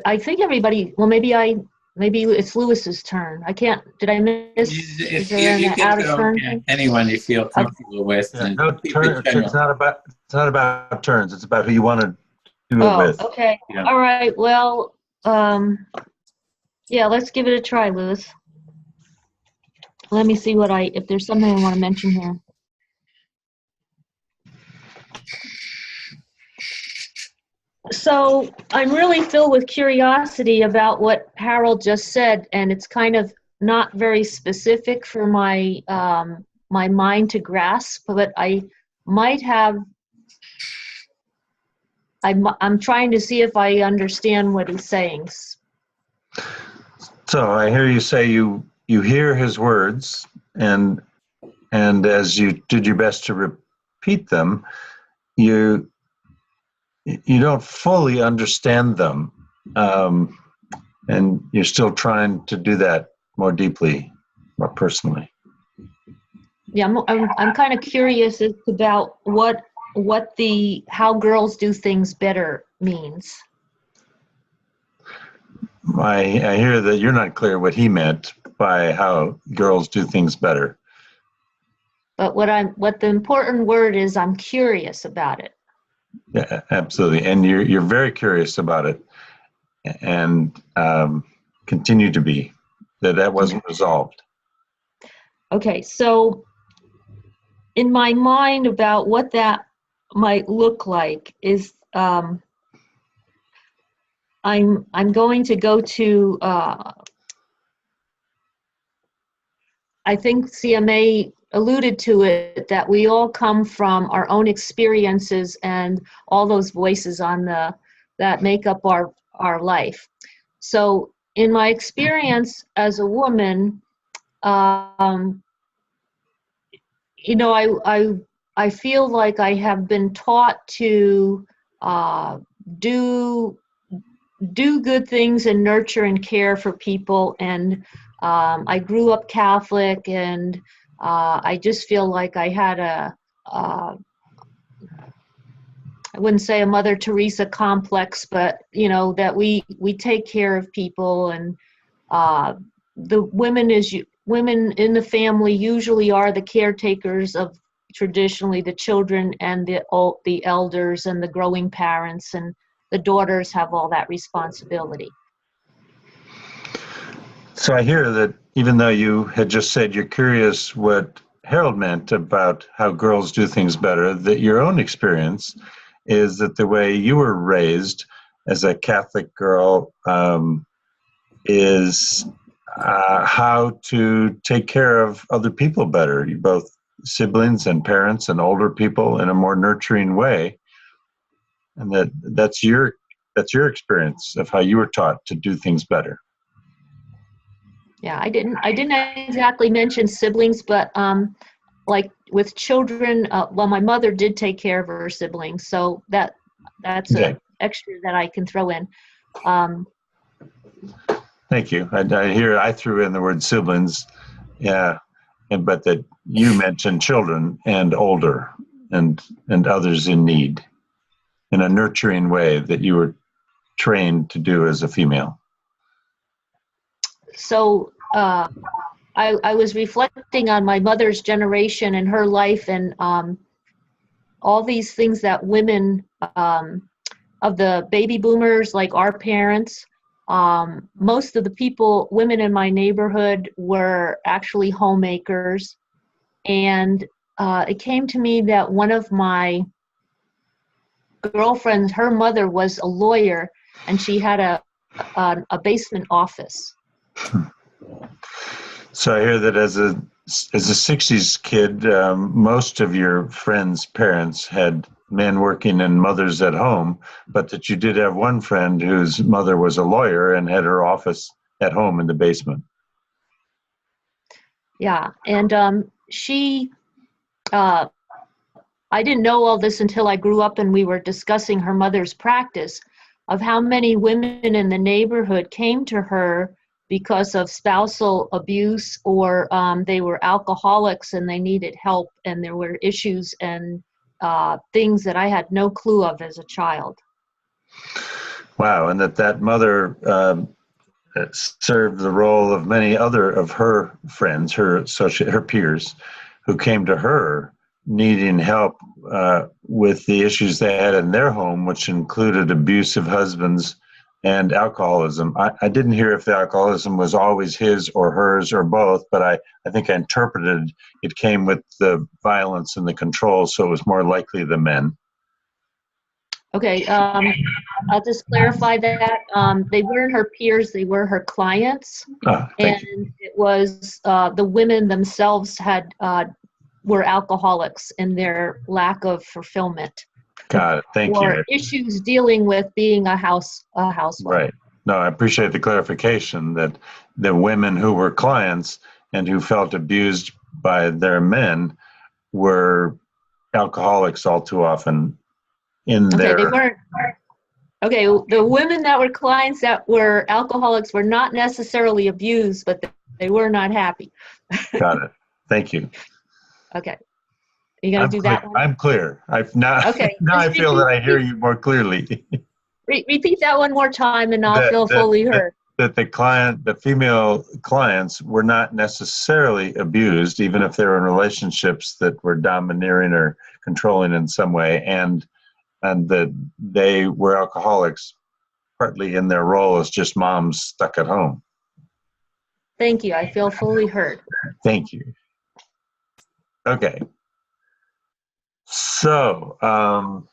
I think everybody, well, maybe it's Lewis's turn. I can't, did I miss? Is there an out of turn? Anyone you feel comfortable with. Yeah, no turn, it's not about turns. It's about who you want to do it with. Okay. Yeah. All right. Well, yeah, let's give it a try, Lewis. Let me see if there's something I want to mention here. So I'm really filled with curiosity about what Harold just said, and it's kind of not very specific for my my mind to grasp, but I might have. I'm trying to see if I understand what he's saying. So I hear you say you hear his words, and as you did your best to repeat them, you don't fully understand them, and you're still trying to do that more deeply, more personally. Yeah, I'm kind of curious about what how girls do things better means. I hear that you're not clear what he meant by how girls do things better. But what the important word is, I'm curious about it. Yeah, absolutely, and you're very curious about it, and continue to be. That wasn't resolved. Okay, so in my mind about what that might look like is I'm going to go to I think CMA alluded to it, that we all come from our own experiences and all those voices on that make up our life. So in my experience as a woman, you know, I feel like I have been taught to do good things and nurture and care for people. And I grew up Catholic, and I just feel like I had I wouldn't say a Mother Teresa complex, but you know, that we take care of people, and the women in the family usually are the caretakers of traditionally the children and the elders and the growing parents, and the daughters have all that responsibility. So I hear that even though you had just said you're curious what Harold meant about how girls do things better, that your own experience is that the way you were raised as a Catholic girl is how to take care of other people better, both siblings and parents and older people, in a more nurturing way. And that's your experience of how you were taught to do things better. Yeah, I didn't exactly mention siblings, but like with children, well, my mother did take care of her siblings, so that's Okay. an extra that I can throw in. Thank you. I threw in the word siblings, yeah, but that you mentioned children and older and others in need in a nurturing way that you were trained to do as a female. So I was reflecting on my mother's generation and her life, and all these things that women of the baby boomers, like our parents, most of the women in my neighborhood were actually homemakers. And it came to me that one of my girlfriends, her mother was a lawyer, and she had a basement office. So I hear that as a 60s kid, most of your friends' parents had men working and mothers at home, but that you did have one friend whose mother was a lawyer and had her office at home in the basement. Yeah, and she, I didn't know all this until I grew up and we were discussing her mother's practice of how many women in the neighborhood came to her because of spousal abuse, or they were alcoholics and they needed help, and there were issues and things that I had no clue of as a child. Wow, and that mother served the role of many other of her friends, her peers, who came to her needing help with the issues they had in their home, which included abusive husbands and alcoholism. I didn't hear if the alcoholism was always his or hers or both, but I think I interpreted it came with the violence and the control, so it was more likely the men. Okay, I'll just clarify that. They weren't her peers, they were her clients. Thank you. It was the women themselves were alcoholics in their lack of fulfillment. Got it. Thank or you. Issues dealing with being a housewife. Right. No, I appreciate the clarification that the women who were clients and who felt abused by their men were alcoholics all too often in their... They weren't. Okay, the women that were clients that were alcoholics were not necessarily abused, but they were not happy. Got it. Thank you. Okay. Are you going to do that one? I'm clear. Okay. Now I feel that I hear you more clearly. Repeat that one more time and I'll feel fully heard. That the female clients were not necessarily abused, even if they were in relationships that were domineering or controlling in some way, and that they were alcoholics partly in their role as just moms stuck at home. Thank you. I feel fully heard. Thank you. Okay. So,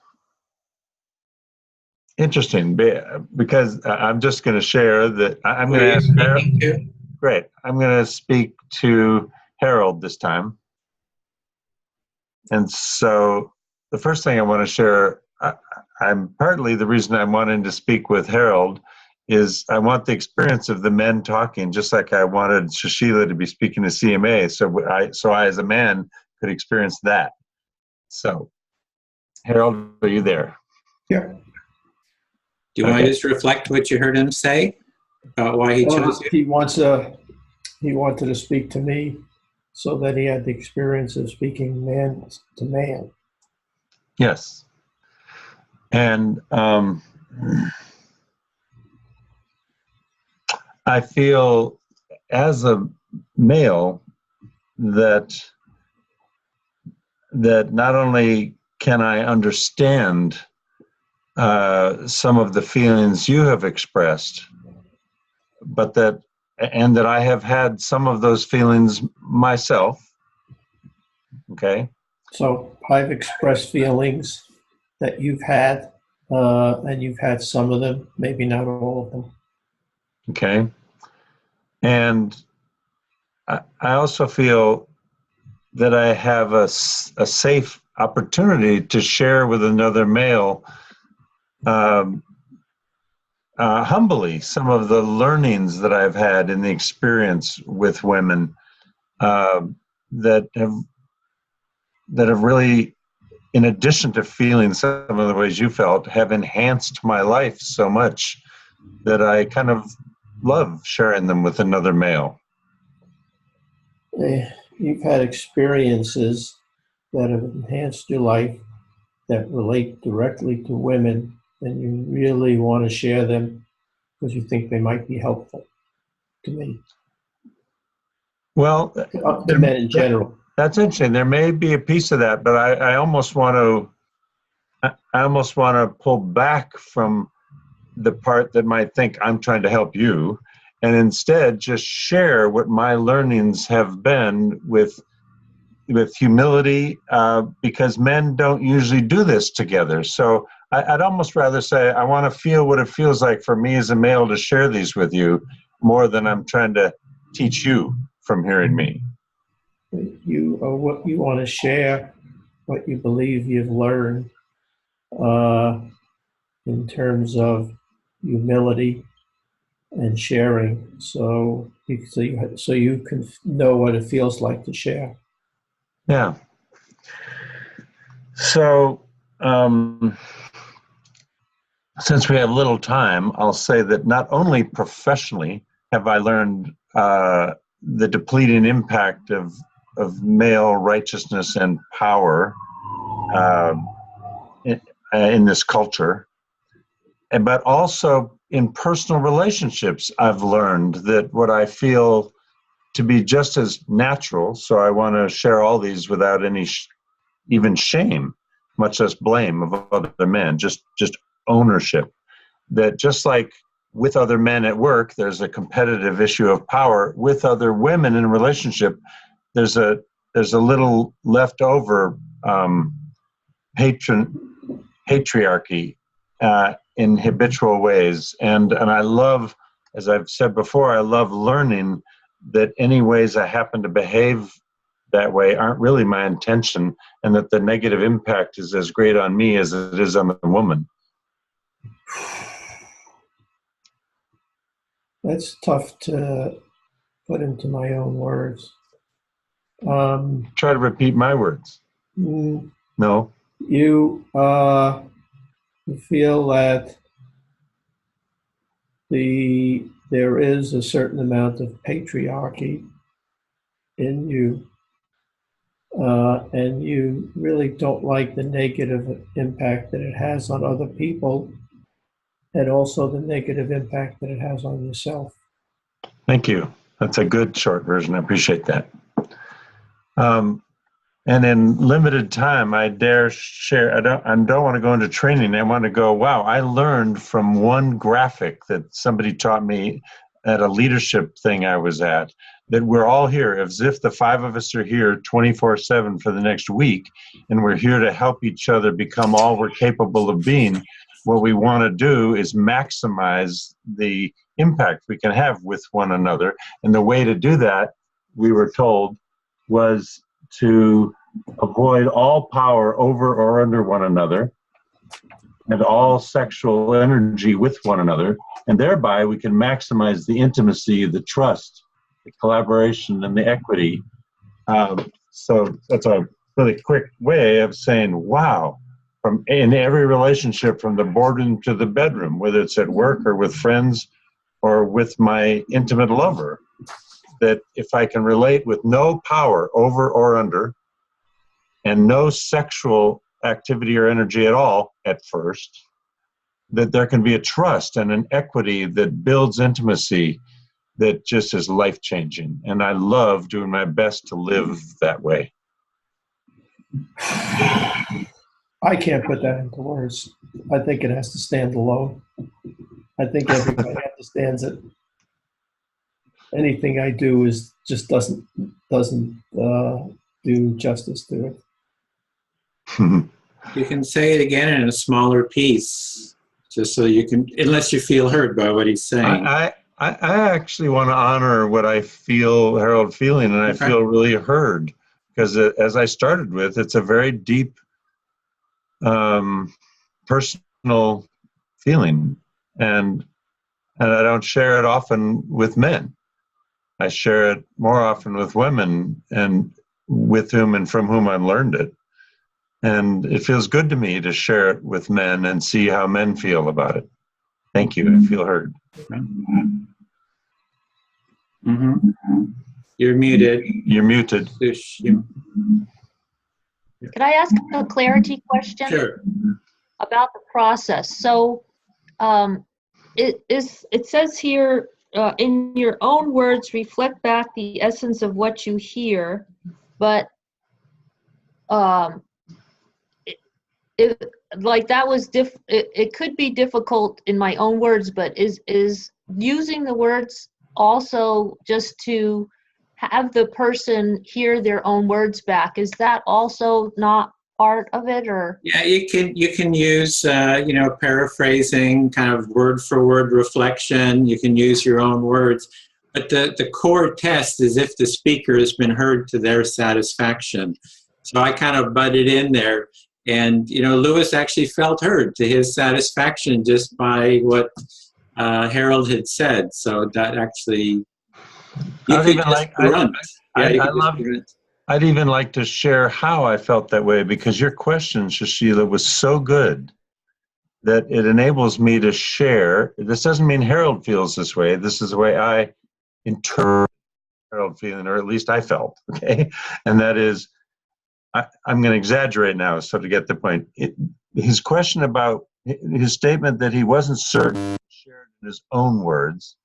interesting, because I'm just going to share that I'm going to ask Harold. Great. I'm going to speak to Harold this time. And so the first thing I want to share, I'm partly the reason I'm wanting to speak with Harold is I want the experience of the men talking, just like I wanted Sushila to be speaking to CMA. So I, as a man, could experience that. So, Harold, are you there? Yeah. Do you want to just reflect what you heard him say about why he chose you? He wanted to speak to me so that he had the experience of speaking man to man. Yes. And I feel as a male that not only can I understand some of the feelings you have expressed, but that I have had some of those feelings myself. Okay. So I've expressed feelings that you've had, and you've had some of them, maybe not all of them. Okay. And I also feel that I have a safe opportunity to share with another male humbly some of the learnings that I've had in the experience with women that have really, in addition to feeling some of the ways you felt, have enhanced my life so much that I kind of love sharing them with another male. You've had experiences that have enhanced your life that relate directly to women, and you really want to share them because you think they might be helpful to me. Well, To men in general. That's interesting. There may be a piece of that, but I almost want to pull back from the part that might think I'm trying to help you, and instead just share what my learnings have been with humility, because men don't usually do this together. So I'd almost rather say I want to feel what it feels like for me as a male to share these with you more than I'm trying to teach you from hearing me. You what you want to share, what you believe you've learned in terms of humility and sharing, so you can know what it feels like to share. Yeah. So, since we have little time, I'll say that not only professionally have I learned the depleting impact of male righteousness and power in this culture, but also in personal relationships, I've learned that what I feel to be just as natural, so I want to share all these without any even shame, much less blame of other men, just ownership. That just like with other men at work, there's a competitive issue of power. With other women in a relationship, there's a little leftover patriarchy in habitual ways, and I love, as I've said before, I love learning that any ways I happen to behave that way aren't really my intention, and that the negative impact is as great on me as it is on the woman. That's tough to put into my own words. Try to repeat my words. No. You feel that there is a certain amount of patriarchy in you, and you really don't like the negative impact that it has on other people, and also the negative impact that it has on yourself. Thank you. That's a good short version. I appreciate that. And in limited time, I dare share, I don't want to go into training. I want to go, wow, I learned from one graphic that somebody taught me at a leadership thing I was at, that we're all here, as if the five of us are here 24/7 for the next week, and we're here to help each other become all we're capable of being. What we want to do is maximize the impact we can have with one another. And the way to do that, we were told, was to avoid all power over or under one another, and all sexual energy with one another, and thereby we can maximize the intimacy, the trust, the collaboration, and the equity. So that's a really quick way of saying, wow, from in every relationship, from the boardroom to the bedroom, whether it's at work or with friends or with my intimate lover, that if I can relate with no power over or under and no sexual activity or energy at all at first, that there can be a trust and an equity that builds intimacy that just is life-changing. And I love doing my best to live that way. I can't put that into words. I think it has to stand alone. I think everybody understands it. Anything I do is just doesn't do justice to it. You can say it again in a smaller piece, just so you can, unless you feel heard by what he's saying. I actually want to honor what I feel, Harold, feeling, and I feel really heard, because as I started with, it's a very deep personal feeling, and I don't share it often with men. I share it more often with women, and with whom and from whom I learned it. And it feels good to me to share it with men and see how men feel about it. Thank you. I feel heard. Mm-hmm. You're muted. You're muted. Could I ask a clarity question? Sure. About the process? So it says here, in your own words, reflect back the essence of what you hear, but like that was it could be difficult in my own words, but is using the words also just to have the person hear their own words back, is that also not part of it? Or yeah, you can use paraphrasing, kind of word for word reflection. You can use your own words, but the core test is if the speaker has been heard to their satisfaction. So I kind of butted in there, and Lewis actually felt heard to his satisfaction just by what Harold had said. So that actually, I'd even like to share how I felt that way, because your question, Shashila, was so good that it enables me to share. This doesn't mean Harold feels this way. This is the way I interpret Harold feeling, or at least I felt, okay? And that is, I'm going to exaggerate now, so to get the point. His question about his statement that he wasn't certain shared in his own words,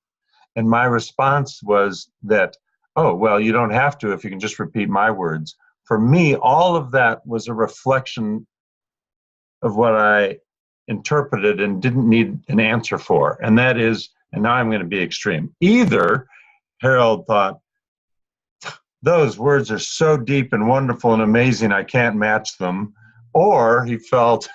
and my response was that, oh, well, you don't have to if you can just repeat my words. For me, all of that was a reflection of what I interpreted and didn't need an answer for. And that is, and now I'm going to be extreme. Either Harold thought, those words are so deep and wonderful and amazing, I can't match them. Or he felt,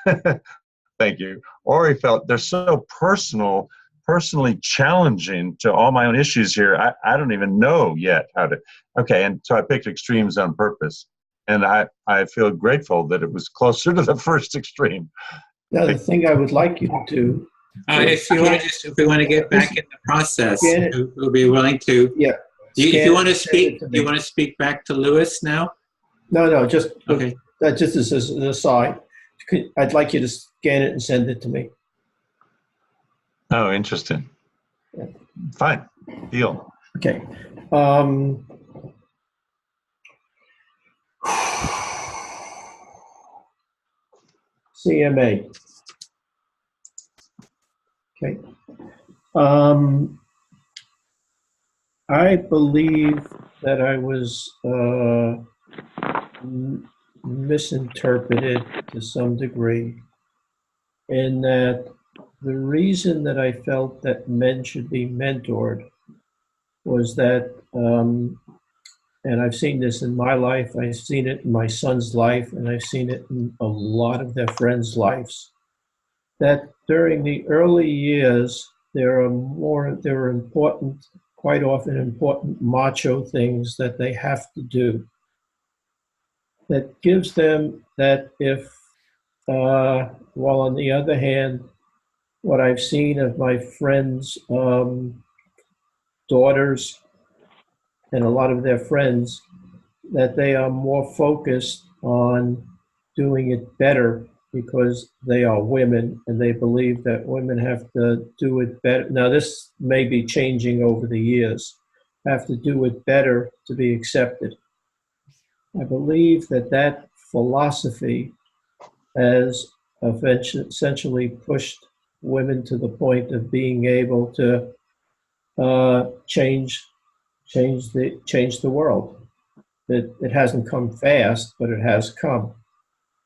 thank you, or he felt they're so personally challenging to all my own issues here. I don't even know yet how to, okay, and so I picked extremes on purpose. And I feel grateful that it was closer to the first extreme. Now, the thing I would like you to do, if we want to get back in the process, we'll be willing to. Yeah. If you want to speak, do you want to speak back to Lewis now? No, just okay. That just as an aside. I'd like you to scan it and send it to me. Oh, interesting. Yeah. Fine. Deal. Okay. CMA. Okay. I believe that I was misinterpreted to some degree, in that the reason that I felt that men should be mentored was that, and I've seen this in my life, I've seen it in my son's life, and I've seen it in a lot of their friends' lives, that during the early years, there are important, quite often important macho things that they have to do. that gives them that if, while on the other hand, what I've seen of my friends' daughters and a lot of their friends, that they are more focused on doing it better because they are women and they believe that women have to do it better. Now, this may be changing over the years, have to do it better to be accepted. I believe that that philosophy has essentially pushed women to the point of being able to change the world. It hasn't come fast, but it has come.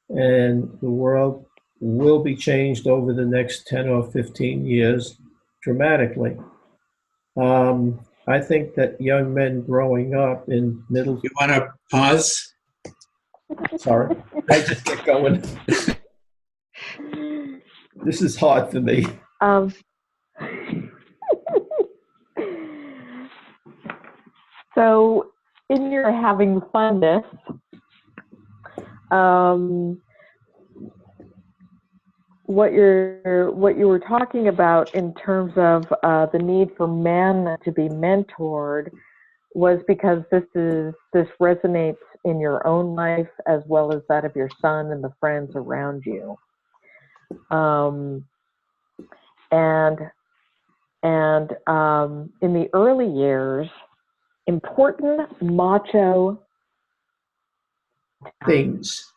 And the world will be changed over the next 10 or 15 years dramatically. I think that young men growing up in middle, You want to pause? sorry, I just get going. This is hard for me. So, in your having funness, what you were talking about in terms of the need for men to be mentored was because this resonates in your own life as well as that of your son and the friends around you. In the early years, important macho Things.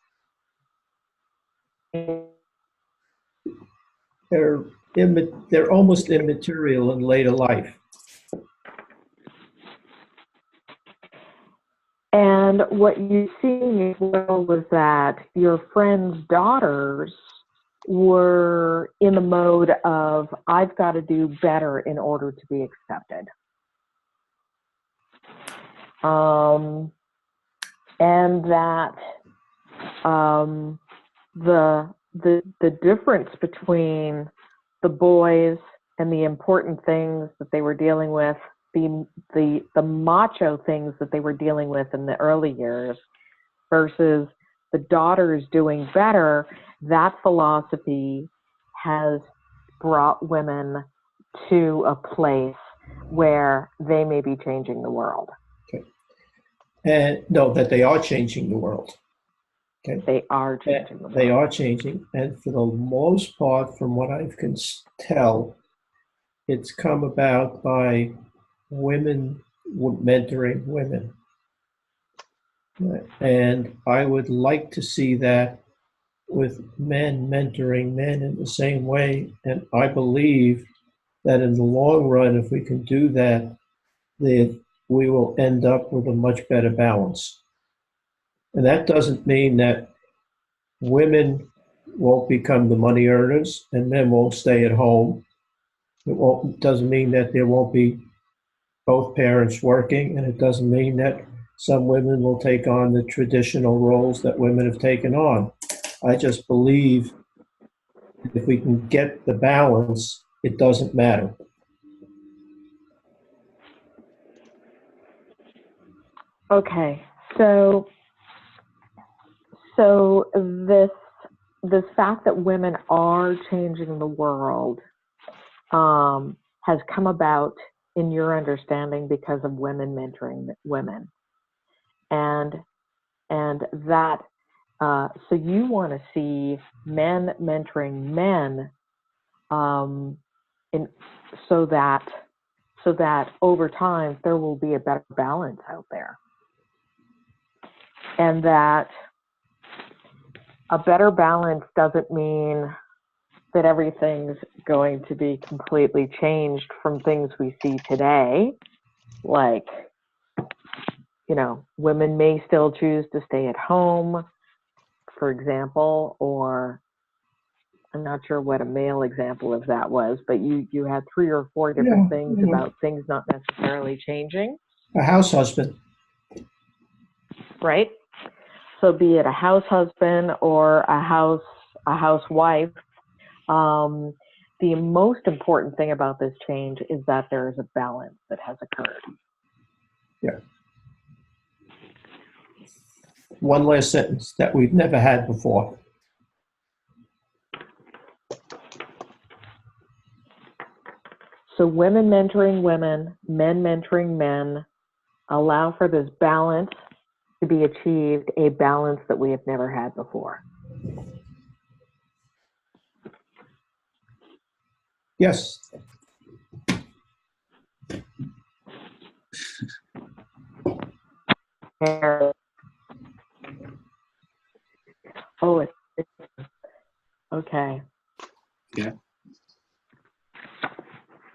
They're almost immaterial in later life. And what you see as well was that your friends' daughters were in the mode of, I've got to do better in order to be accepted. And that the difference between the boys and the important things that they were dealing with, the macho things that they were dealing with in the early years versus the daughters doing better, that philosophy has brought women to a place where they may be changing the world. Okay. And no, that they are changing the world. Okay. They are changing the world. They are changing. And for the most part, from what I can tell, it's come about by women mentoring women. And I would like to see that with men mentoring men in the same way. And I believe that in the long run, if we can do that, that we will end up with a much better balance. And that doesn't mean that women won't become the money earners and men won't stay at home. It doesn't mean that there won't be both parents working, and it doesn't mean that some women will take on the traditional roles that women have taken on. I just believe if we can get the balance, it doesn't matter. Okay, so this fact that women are changing the world has come about in your understanding because of women mentoring women, and that so you want to see men mentoring men, so that over time there will be a better balance out there, and that a better balance doesn't mean that everything's going to be completely changed from things we see today. Like, women may still choose to stay at home, for example, or I'm not sure what a male example of that was, but you had 3 or 4 different things about things not necessarily changing. A house husband. Right? So be it a house husband or a housewife, the most important thing about this change is that there is a balance that has occurred. Yeah. one last sentence that we've never had before. So women mentoring women, men mentoring men, allow for this balance to be achieved, a balance that we have never had before. Yes. Oh, okay. Yeah.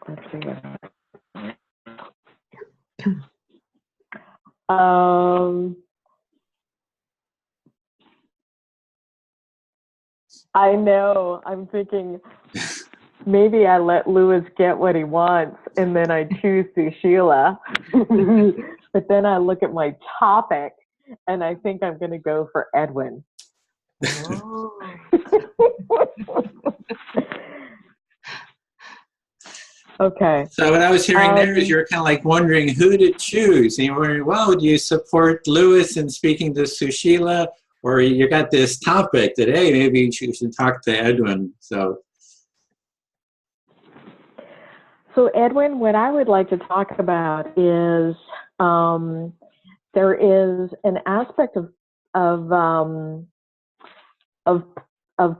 Let's see. I know. I'm thinking maybe I let Louis get what he wants and then I choose Sushila. But then I look at my topic and I think I'm going to go for Edwin. Oh. Okay. So what I was hearing there is you're kind of like wondering who to choose. And you're wondering, well, do you support Lewis in speaking to Sushila? Or you got this topic that, hey, maybe you should talk to Edwin. So Edwin, what I would like to talk about is there is an aspect of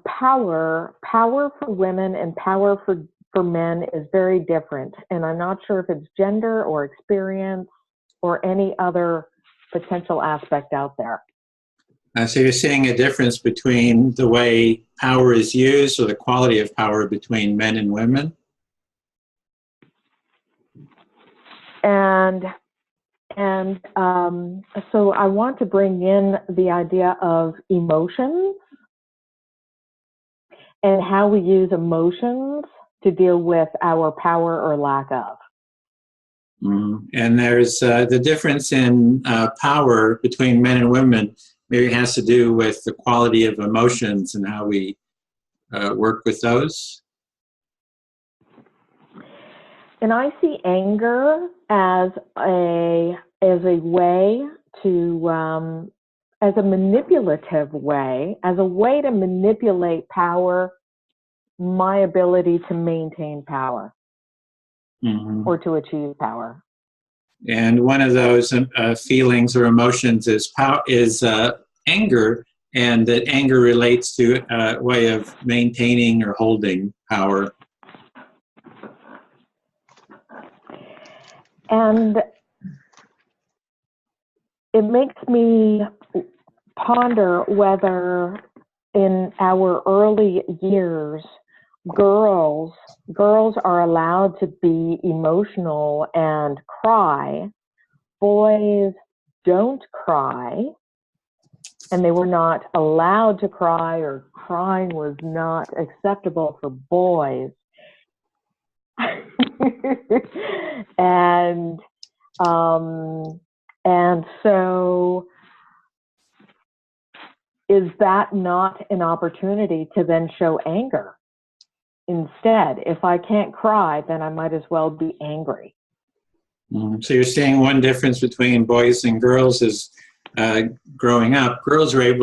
power. Power for women and power for men is very different, and I'm not sure if it's gender or experience or any other potential aspect out there. so you're seeing a difference between the way power is used or the quality of power between men and women? So I want to bring in the idea of emotions and how we use emotions to deal with our power or lack of. And there's the difference in power between men and women maybe has to do with the quality of emotions and how we work with those. And I see anger as a way to, as a manipulative way, as a way to manipulate power, my ability to maintain power or to achieve power. And one of those feelings or emotions is anger, and that anger relates to a way of maintaining or holding power. And it makes me ponder whether in our early years, girls are allowed to be emotional and cry. Boys don't cry, and they were not allowed to cry, or crying was not acceptable for boys. And so is that not an opportunity to then show anger? Instead, if I can't cry, then I might as well be angry. So you're saying one difference between boys and girls is growing up, girls were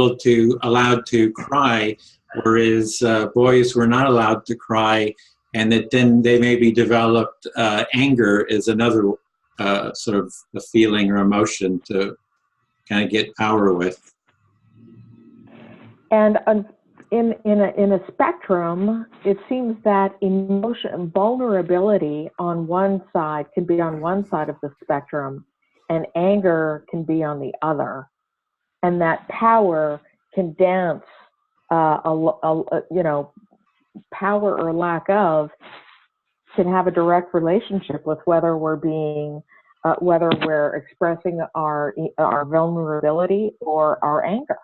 allowed to cry, whereas boys were not allowed to cry, and that then they maybe developed anger as another sort of a feeling or emotion to kind of get power with. And in a spectrum, it seems that emotion, vulnerability on one side can be on one side of the spectrum, and anger can be on the other, and that power can dance, power or lack of can have a direct relationship with whether we're expressing our vulnerability or our anger.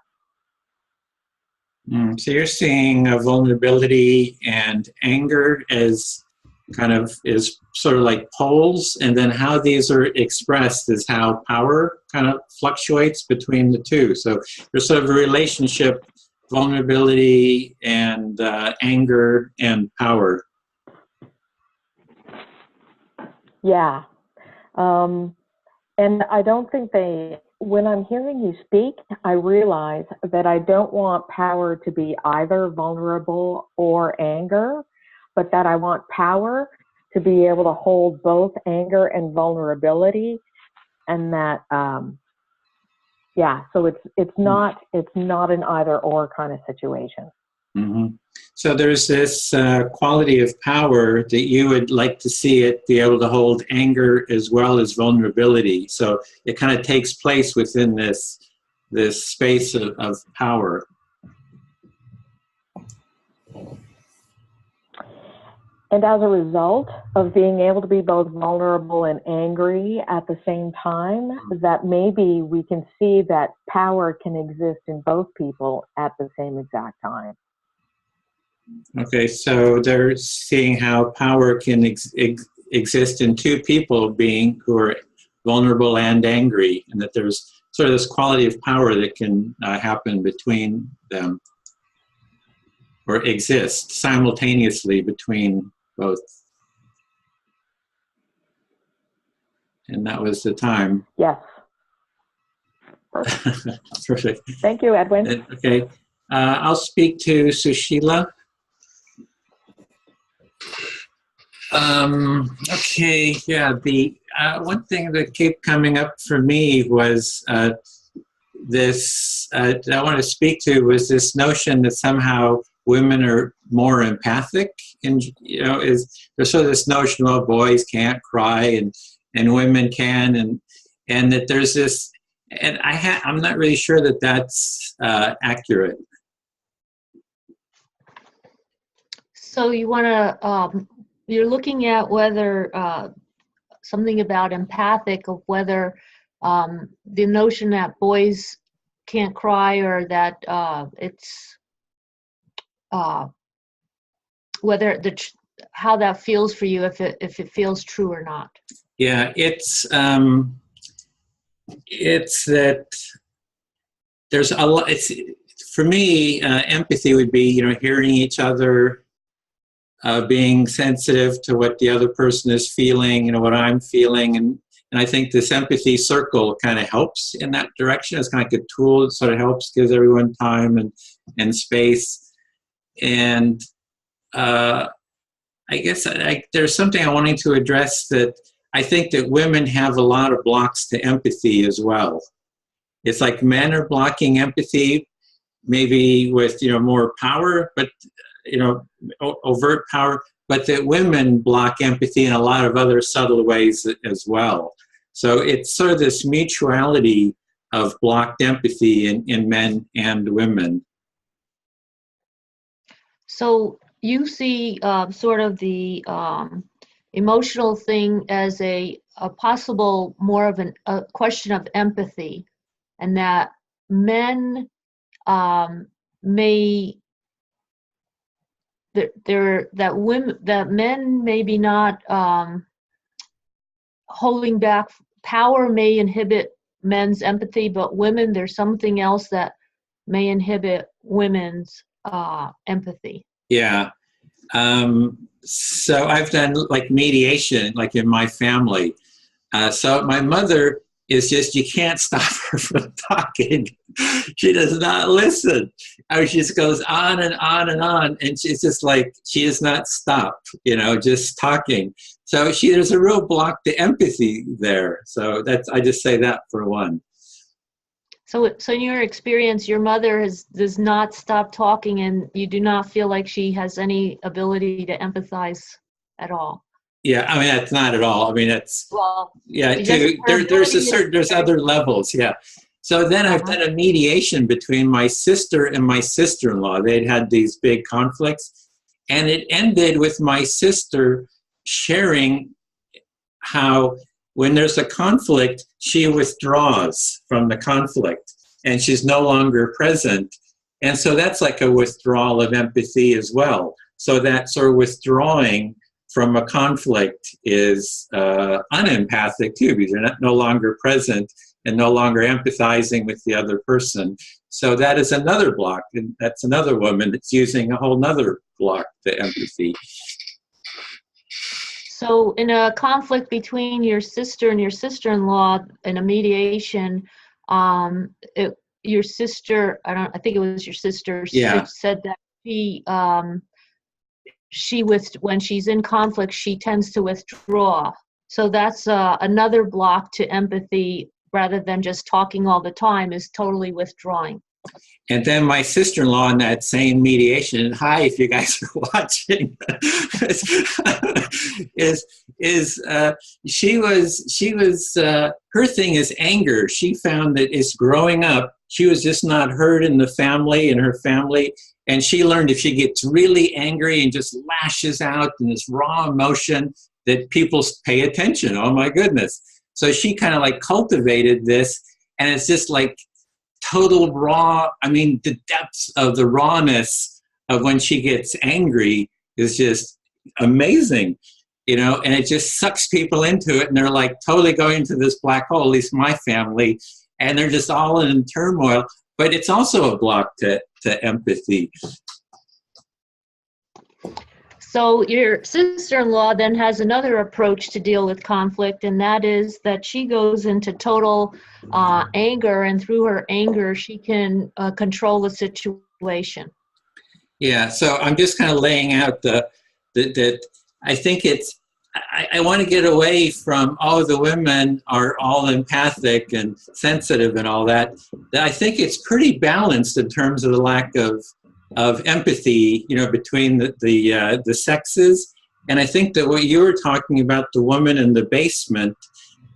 So you're seeing vulnerability and anger as is sort of like poles, and then how these are expressed is how power kind of fluctuates between the two. So there's sort of a relationship, vulnerability and anger and power. Yeah. And I don't think they when I'm hearing you speak, I realize that I don't want power to be either vulnerable or anger, but that I want power to be able to hold both anger and vulnerability, and that so it's not an either or kind of situation. Mm-hmm. So there's this quality of power that you would like to see it be able to hold anger as well as vulnerability. So it kind of takes place within this space of power. And as a result of being able to be both vulnerable and angry at the same time, that maybe we can see that power can exist in both people at the same exact time. Okay, so they're seeing how power can exist in two people who are vulnerable and angry, and that there's sort of this quality of power that can happen between them, or exist simultaneously between both. And that was the time. Yes. Perfect. Perfect. Thank you, Edwin. Okay, I'll speak to Sushila. Okay, yeah, the one thing that kept coming up for me was this, I want to speak to was this notion that somehow women are more empathic, and is there's sort of this notion, well, boys can't cry and women can, and that there's this, and I'm not really sure that that's accurate. So you want to, you're looking at whether something about empathic, of whether the notion that boys can't cry, or that it's whether how that feels for you, if it feels true or not. Yeah, it's that there's a lot. It's, for me, empathy would be hearing each other. Being sensitive to what the other person is feeling, what I'm feeling, and I think this empathy circle kind of helps in that direction. It's kind of like a tool that sort of helps, gives everyone time and space. And I guess there's something I wanted to address, that I think that women have a lot of blocks to empathy as well. It's like men are blocking empathy, maybe with more power, but overt power, but that women block empathy in a lot of other subtle ways as well. So it's sort of this mutuality of blocked empathy in men and women. So you see sort of the emotional thing as a possible more of a question of empathy, and that men that men maybe not holding back. Power may inhibit men's empathy, but women, there's something else that may inhibit women's empathy. Yeah. So I've done like mediation, like in my family. So my mother is just, you can't stop her from talking. She does not listen. She just goes on and on and on. And it's just like, she does not stop, just talking. So there's a real block to empathy there. So I just say that for one. So in your experience, your mother does not stop talking, and you do not feel like she has any ability to empathize at all. Yeah, I mean, that's not at all. I mean, that's, well, yeah, there's other levels, yeah. So then I've done a mediation between my sister and my sister-in-law. They'd had these big conflicts, and it ended with my sister sharing how when there's a conflict, she withdraws from the conflict, and she's no longer present. And so that's like a withdrawal of empathy as well. So that sort of withdrawing from a conflict is unempathic too, because you're no longer present and no longer empathizing with the other person. So that is another block, and that's another woman that's using a whole nother block to empathy. So in a conflict between your sister and your sister-in-law in a mediation, Your sister, I think it was your sister, Yeah. said that when she's in conflict, she tends to withdraw. So that's another block to empathy, rather than just talking all the time, is totally withdrawing. And then my sister-in-law in that same mediation, hi, if you guys are watching, her thing is anger. She found that as growing up, she was just not heard in the family, in her family. And she learned if she gets really angry and just lashes out in this raw emotion, that people pay attention. Oh my goodness. So she kind of like cultivated this, and it's just like total raw. I mean, the depths of the rawness of when she gets angry is just amazing, and it just sucks people into it, and they're like totally going into this black hole, at least my family, and they're just all in turmoil. But it's also a block to empathy. So your sister-in-law then has another approach to deal with conflict, and that is that she goes into total anger, and through her anger, she can control the situation. Yeah, so I'm just kind of laying out that I think I want to get away from, the women are all empathic and sensitive and all that. I think it's pretty balanced in terms of the lack of empathy, between the sexes. And I think that what you were talking about, the woman in the basement,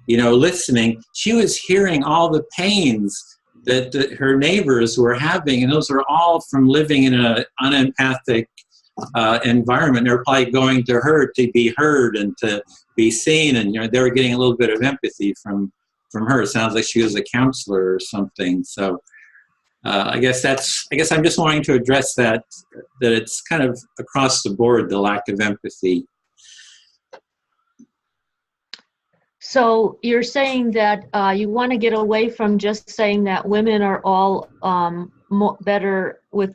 listening, she was hearing all the pains that her neighbors were having, and those were all from living in an unempathic environment. They're probably going to her to be heard and to be seen, and they were getting a little bit of empathy from her. It sounds like she was a counselor or something. So I guess I'm just wanting to address that it's kind of across the board, the lack of empathy. So you're saying that you want to get away from just saying that women are all better with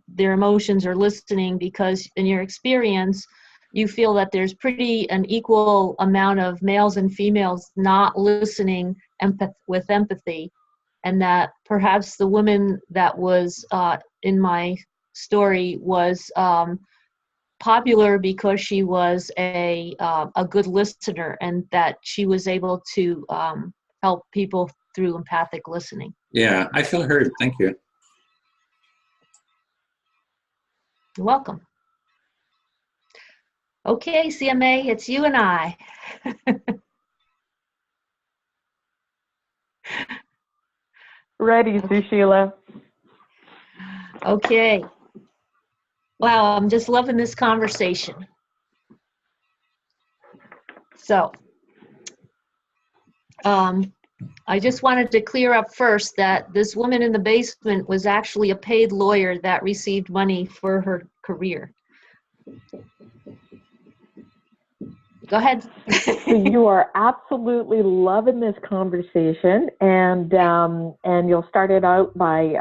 their emotions or listening, because in your experience, you feel that there's an equal amount of males and females not listening with empathy, and that perhaps the woman that was in my story was popular because she was a good listener, and that she was able to help people through empathic listening. Yeah, I feel heard. Thank you. You're welcome. Okay, CMA, it's you and I. Ready, Sushila. Okay. Wow, I'm just loving this conversation. So, I just wanted to clear up first that this woman in the basement was actually a paid lawyer that received money for her career. Go ahead. So you are absolutely loving this conversation, and you'll start it out by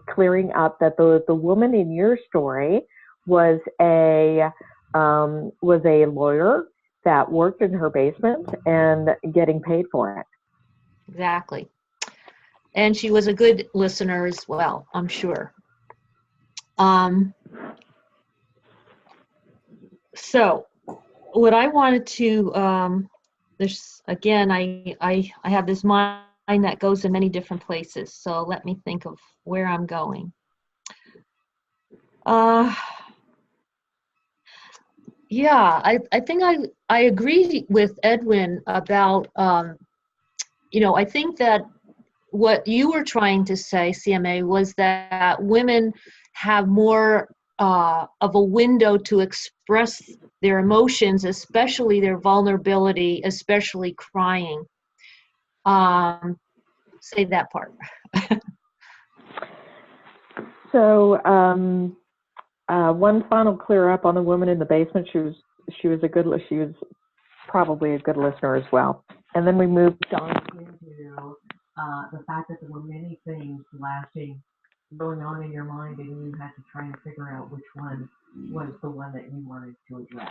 clearing up that the woman in your story was a lawyer that worked in her basement and getting paid for it. Exactly. And she was a good listener as well, I'm sure. So what I wanted to, there's, again, I have this mind that goes in many different places. So let me think of where I'm going. Yeah, I think I agree with Edwin about, I think that what you were trying to say, CMA, was that women have more of a window to express their emotions, especially their vulnerability, especially crying. Say that part. So one final clear up on the woman in the basement. She was probably a good listener as well. And then we moved on into the fact that there were many things going on in your mind, and you had to try and figure out which one was the one that you wanted to address.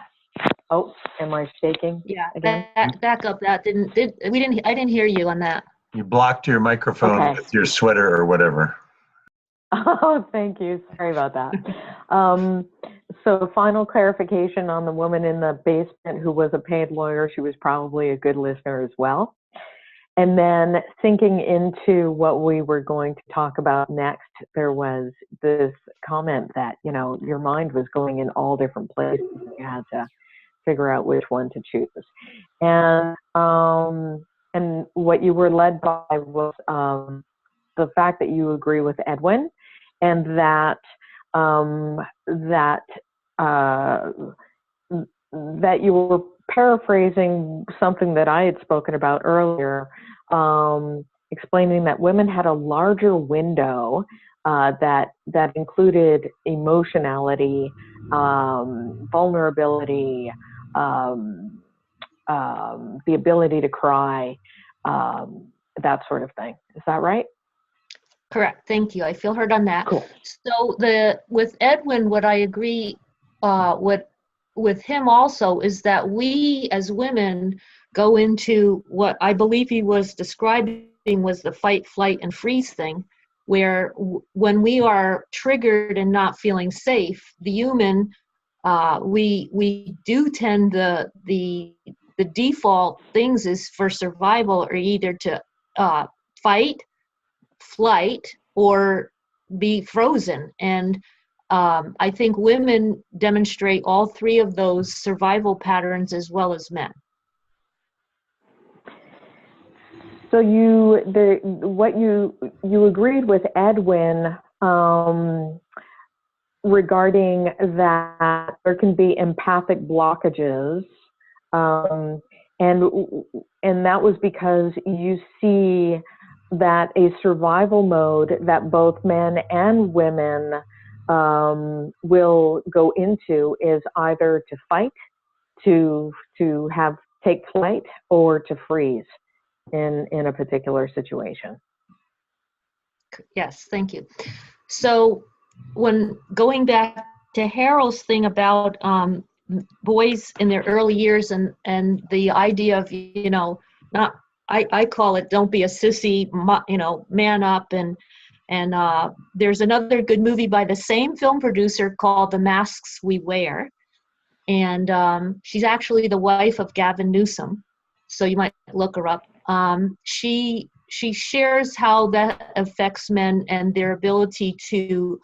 Oh, am I shaking? Yeah, again? back up. That I didn't hear you on that. You blocked your microphone Okay. with your sweater or whatever. Oh, thank you. Sorry about that. So final clarification on the woman in the basement who was a paid lawyer. She was probably a good listener as well. And then thinking into what we were going to talk about next, there was this comment that, you know, your mind was going in all different places. You had to figure out which one to choose. And what you were led by was the fact that you agree with Edwin, and that that you were paraphrasing something that I had spoken about earlier, explaining that women had a larger window that included emotionality, vulnerability, the ability to cry, that sort of thing. Is that right? Correct. Thank you. I feel heard on that. Cool. So with Edwin, what I agree with him also is that we as women go into what I believe he was describing was the fight, flight, and freeze thing, where when we are triggered and not feeling safe, the human, we do tend the default things is for survival are either to fight, flight, or be frozen. And I think women demonstrate all three of those survival patterns as well as men. So what you agreed with Edwin regarding that there can be empathic blockages, and that was because you see that a survival mode that both men and women will go into is either to fight, to take flight, or to freeze in a particular situation. Yes, thank you. So when going back to Harold's thing about boys in their early years and the idea of, you know, not, I call it don't be a sissy, you know, man up. And there's another good movie by the same film producer called The Masks We Wear. And she's actually the wife of Gavin Newsom. So you might look her up. She shares how that affects men and their ability to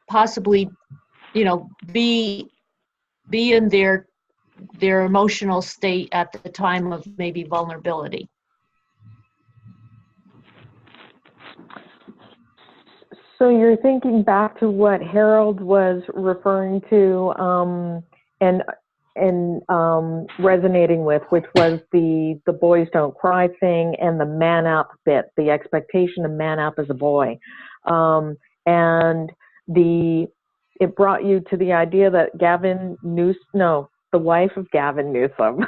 possibly, you know, be in their emotional state at the time of maybe vulnerability. So you're thinking back to what Harold was referring to and resonating with, which was the boys don't cry thing and the man up bit, the expectation to man up as a boy, and it brought you to the idea that the wife of Gavin Newsom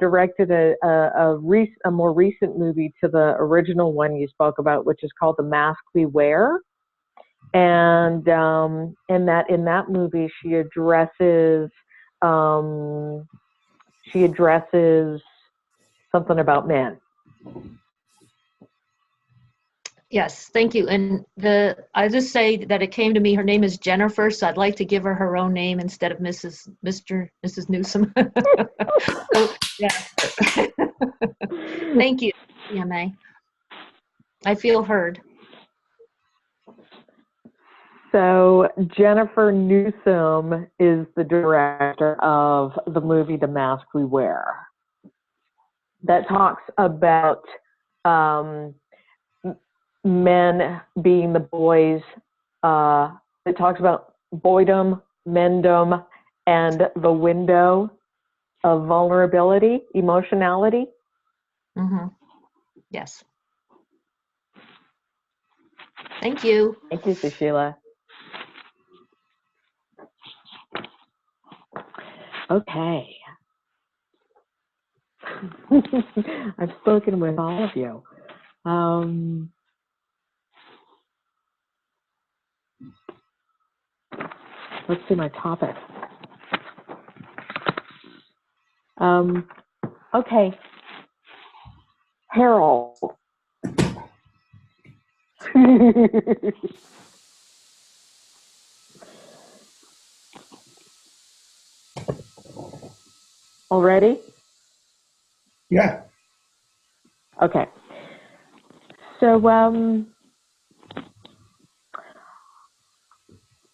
directed a more recent movie to the original one you spoke about, which is called The Mask We Wear. And that in that movie she addresses something about men. Yes, thank you. And I just say that it came to me. Her name is Jennifer, so I'd like to give her her own name instead of Mrs. Newsom. So, yeah. Thank you, CMA. I feel heard. So Jennifer Newsom is the director of the movie The Mask We Wear, that talks about men being the boys. It talks about boydom, mendom, and the window of vulnerability, emotionality. Mm-hmm. Yes. Thank you. Thank you, Sushila. Okay. I've spoken with all of you. Let's see my topic. Okay, Harold. Already? Yeah. Okay. So,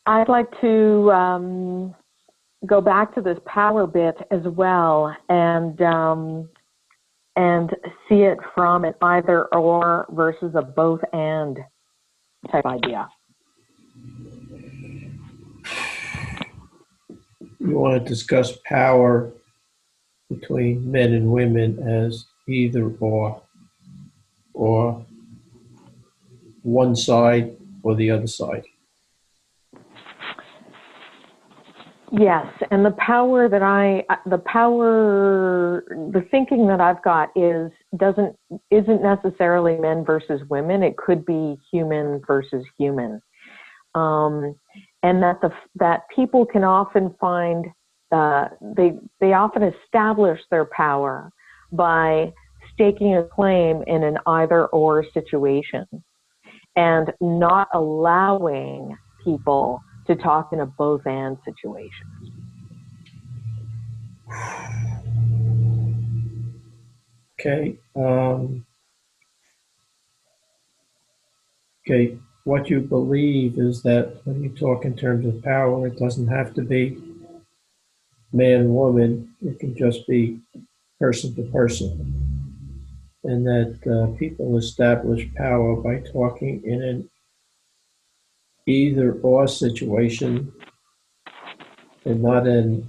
I'd like to go back to this power bit as well, and see it from an either or versus a both and type idea. You want to discuss power between men and women as either or one side or the other side. Yes, and the thinking that I've got isn't necessarily men versus women. It could be human versus human, and that people can often find they often establish their power by staking a claim in an either or situation, and not allowing people to talk in a both and situation. Okay. Okay. What you believe is that when you talk in terms of power, it doesn't have to be man, woman. It can just be person to person. And that people establish power by talking in an either or situation and not in,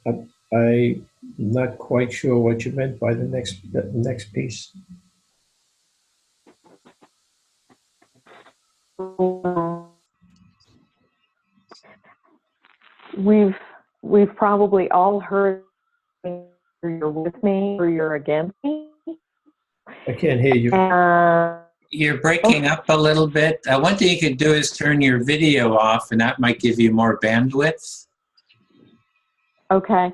I'm not quite sure what you meant by the next piece. We've probably all heard you're with me or you're against me. I can't hear you. You're breaking up a little bit. One thing you could do is turn your video off, and that might give you more bandwidth. Okay.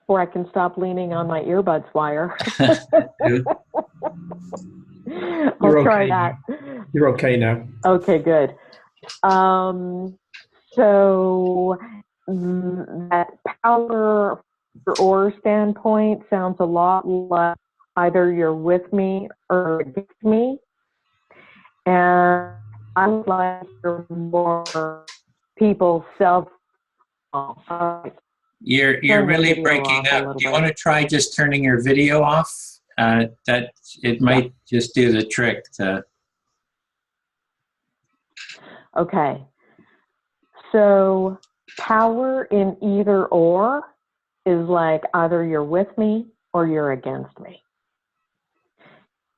Or I can stop leaning on my earbuds wire. I'll try that. You're okay now. Okay, good. So that power or standpoint sounds a lot like either you're with me or against me. And I would like for more people You're really breaking up. Do you want to try just turning your video off? That it might just do the trick to. Okay. So power in either or is like either you're with me or you're against me.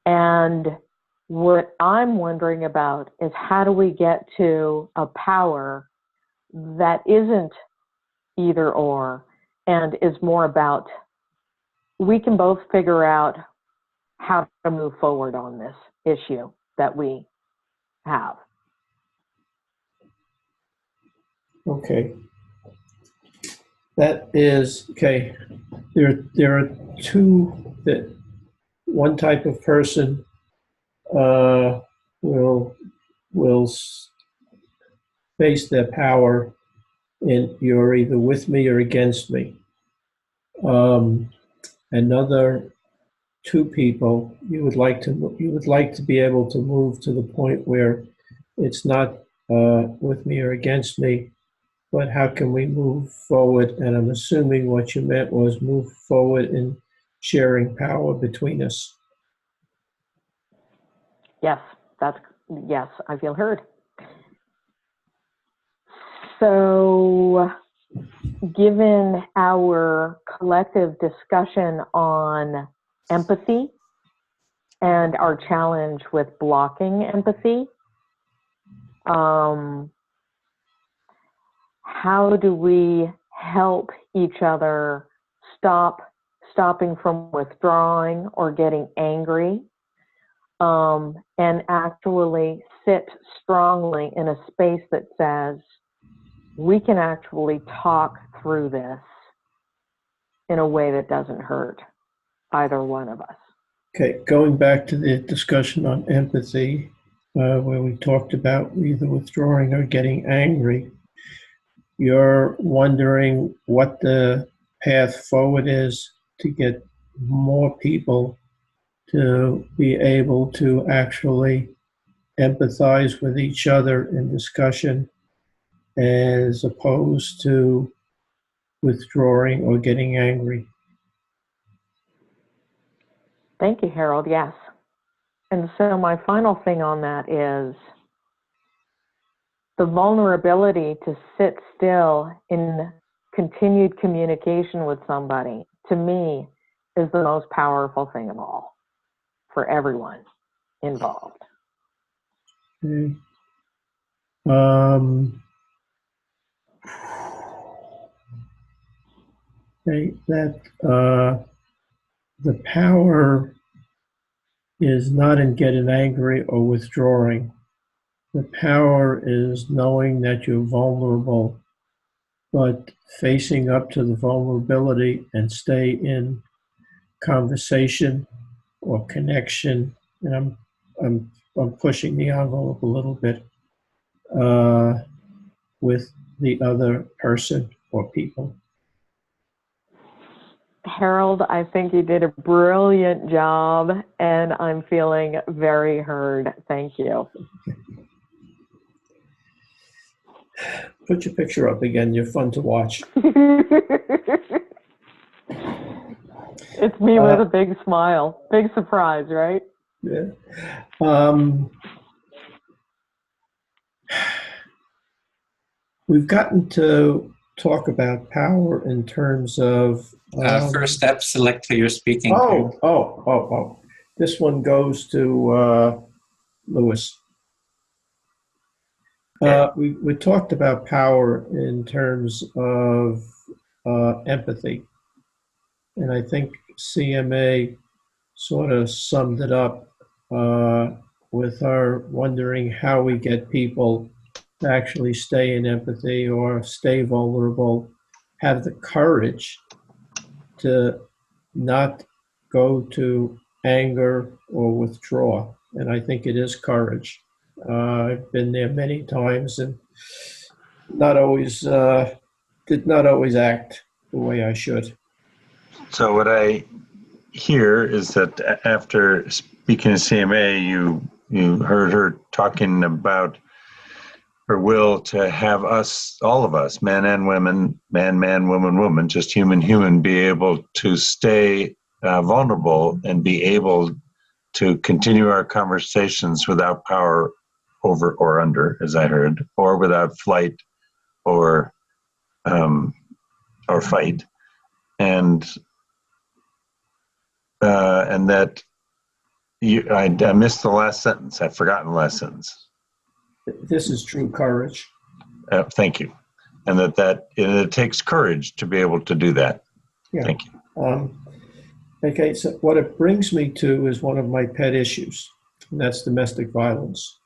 And what I'm wondering about is how do we get to a power that isn't either or and is more about we can both figure out how to move forward on this issue that we have. Okay. That is, okay, there are two that one type of person will face their power in you're either with me or against me. Another two people you would like to be able to move to the point where it's not with me or against me, but how can we move forward? And I'm assuming what you meant was move forward in sharing power between us. Yes, yes, I feel heard. So, given our collective discussion on empathy and our challenge with blocking empathy, how do we help each other stopping from withdrawing or getting angry, and actually sit strongly in a space that says we can actually talk through this in a way that doesn't hurt either one of us. Okay, going back to the discussion on empathy, where we talked about either withdrawing or getting angry, you're wondering what the path forward is to get more people to be able to actually empathize with each other in discussion as opposed to withdrawing or getting angry. Thank you, Harold. Yes. And so my final thing on that is the vulnerability to sit still in continued communication with somebody, to me, is the most powerful thing of all for everyone involved. Okay. The power is not in getting angry or withdrawing. The power is knowing that you're vulnerable, but facing up to the vulnerability and stay in conversation or connection. And I'm pushing the envelope a little bit with the other person or people. Harold, I think you did a brilliant job, and I'm feeling very heard. Thank you. Put your picture up again. You're fun to watch. It's me with a big smile. Big surprise, right? Yeah. We've gotten to talk about power in terms of first step, select who you're speaking to. Oh. This one goes to Lewis. We talked about power in terms of empathy. And I think CMA sort of summed it up with her wondering how we get people to actually stay in empathy or stay vulnerable, have the courage to not go to anger or withdraw. And I think it is courage. I've been there many times and not always did not always act the way I should. So what I hear is that after speaking to CMA, you heard her talking about her will to have us, all of us, men and women, man, woman, just human, be able to stay vulnerable and be able to continue our conversations without power over or under, as I heard, or without flight or fight, and that I missed the last sentence. I've forgotten the last sentence. This is true courage. Thank you, and that it takes courage to be able to do that. Yeah. Thank you. Okay, so what it brings me to is one of my pet issues, and that's domestic violence.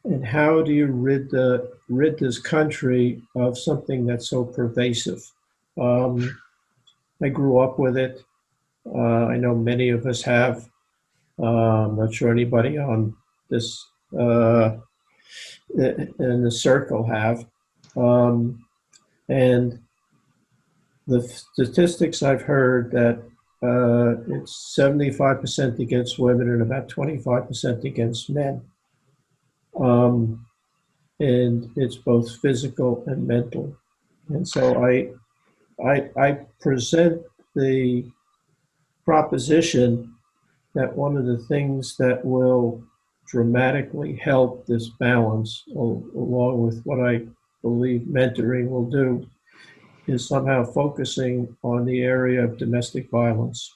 And how do you rid this country of something that's so pervasive? I grew up with it. I know many of us have. I'm not sure anybody on this in the circle have. And the statistics I've heard that it's 75% against women and about 25% against men. And it's both physical and mental. And so I present the proposition that one of the things that will dramatically help this balance, along with what I believe mentoring will do, is somehow focusing on the area of domestic violence.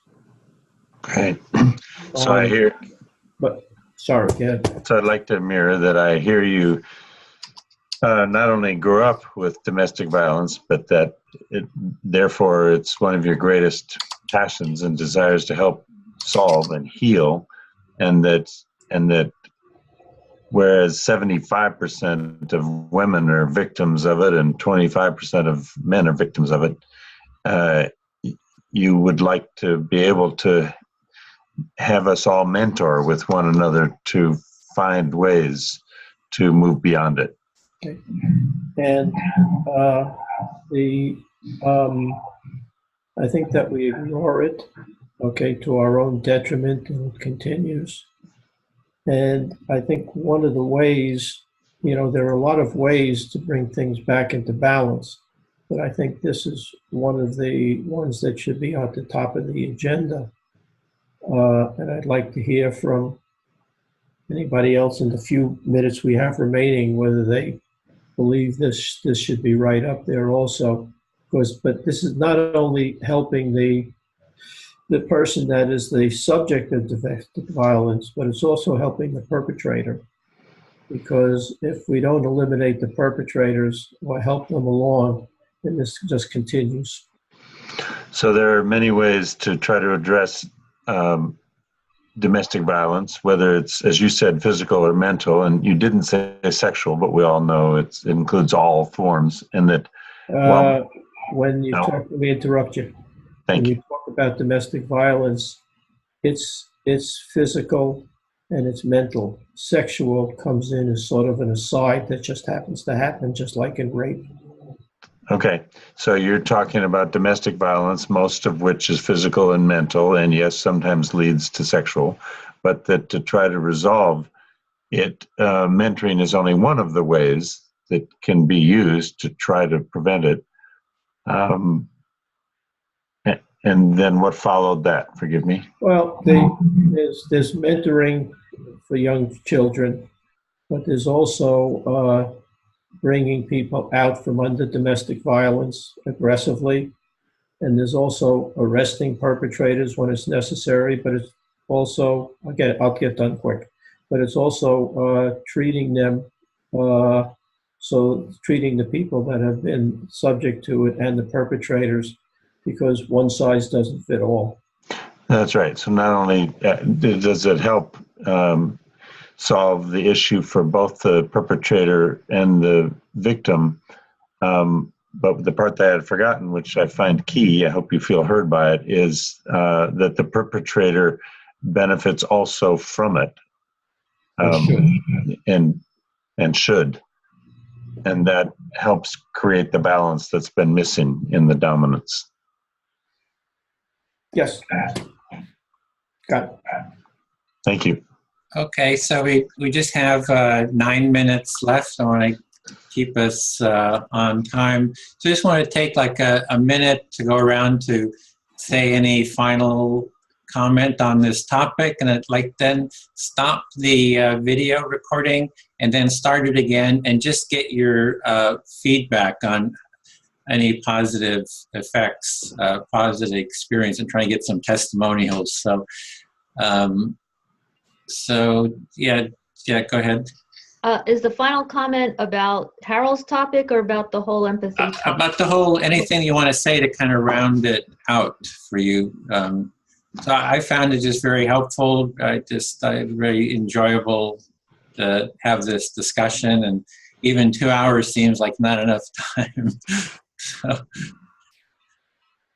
Okay. So I hear. But sorry, go ahead. So I'd like to mirror that. I hear you not only grew up with domestic violence, but that therefore it's one of your greatest passions and desires to help solve and heal, and that whereas 75% of women are victims of it and 25% of men are victims of it, you would like to be able to have us all mentor with one another to find ways to move beyond it. Okay. And the I think that we ignore it, okay, to our own detriment, and it continues. And I think one of the ways, there are a lot of ways to bring things back into balance, but I think this is one of the ones that should be at the top of the agenda. And I'd like to hear from anybody else in the few minutes we have remaining, whether they believe this should be right up there also. But this is not only helping the person that is the subject of domestic violence, but it's also helping the perpetrator. Because if we don't eliminate the perpetrators or help them along, then this just continues. So there are many ways to try to address domestic violence, whether it's, as you said, physical or mental. And you didn't say sexual, but we all know it includes all forms. And that when you talk, let me interrupt you. Thank When you. you talk about domestic violence, it's physical and it's mental. Sexual comes in as sort of an aside that just happens to happen, just like in rape. Okay, so you're talking about domestic violence, most of which is physical and mental, and yes, sometimes leads to sexual, but that to try to resolve it, mentoring is only one of the ways that can be used to try to prevent it. And then what followed that? Forgive me. Well, there's mentoring for young children, but there's also bringing people out from under domestic violence aggressively. And there's also arresting perpetrators when it's necessary, but it's also, again, I'll get done quick, but it's also treating them, so treating the people that have been subject to it and the perpetrators, because one size doesn't fit all. That's right. So not only does it help solve the issue for both the perpetrator and the victim, but the part that I had forgotten, which I find key, I hope you feel heard by it, is that the perpetrator benefits also from it, and should. And that helps create the balance that's been missing in the dominance. Yes. Got it. Thank you. Okay, so we just have 9 minutes left. I want to keep us on time. So I just want to take like a minute to go around to say any final comment on this topic, and I'd like then stop the video recording and then start it again and just get your feedback on any positive effects, positive experience, and try to get some testimonials. So yeah, go ahead. Is the final comment about Harold's topic or about the whole empathy topic? About the whole, anything you want to say to kind of round it out for you. So I found it just very helpful. Very enjoyable to have this discussion, and even 2 hours seems like not enough time. So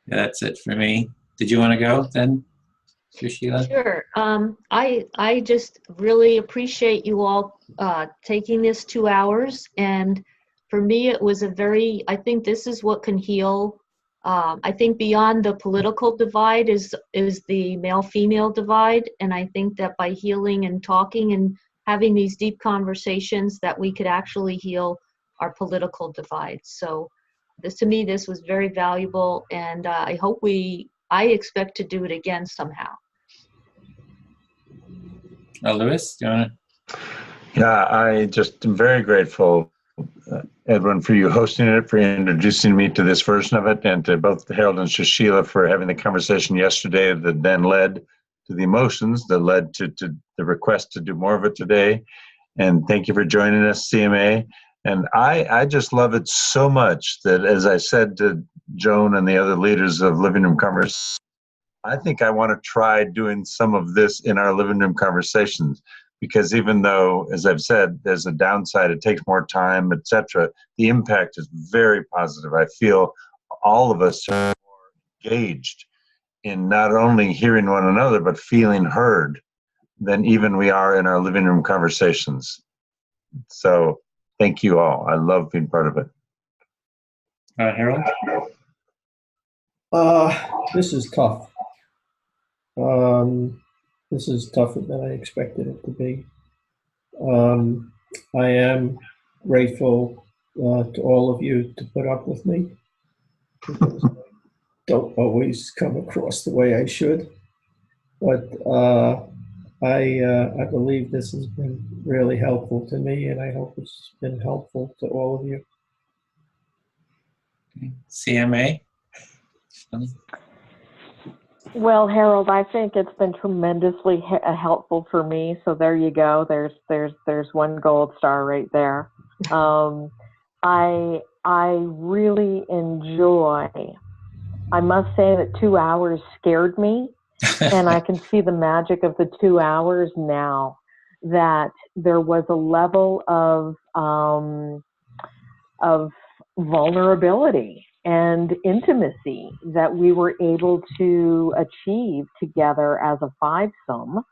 yeah, that's it for me. Did you want to go then, Sushila? Sure. I just really appreciate you all taking this 2 hours. And for me, it was I think this is what can heal. I think beyond the political divide is the male-female divide. And I think that by healing and talking and having these deep conversations that we could actually heal our political divide. So to me, this was very valuable. And I expect to do it again somehow. Louis, do you want to? Yeah, I just am very grateful, Edwin, for you hosting it, for introducing me to this version of it, and to both Harold and Sushila for having the conversation yesterday that then led to the emotions that led to the request to do more of it today. And thank you for joining us, CMA. And I just love it so much that, as I said to Joan and the other leaders of Living Room Conversations, I think I want to try doing some of this in our living room conversations, because even though, as I've said, there's a downside, it takes more time, etc., the impact is very positive. I feel all of us are more engaged in not only hearing one another, but feeling heard than even we are in our living room conversations. So thank you all. I love being part of it. Harold? This is tough. This is tougher than I expected it to be. I am grateful to all of you to put up with me, because I don't always come across the way I should. But I believe this has been really helpful to me, and I hope it's been helpful to all of you. CMA? Well, Harold, I think it's been tremendously helpful for me. So there you go. There's one gold star right there. I really enjoy. I must say that 2 hours scared me, and I can see the magic of the 2 hours now. That there was a level of vulnerability and intimacy that we were able to achieve together as a fivesome.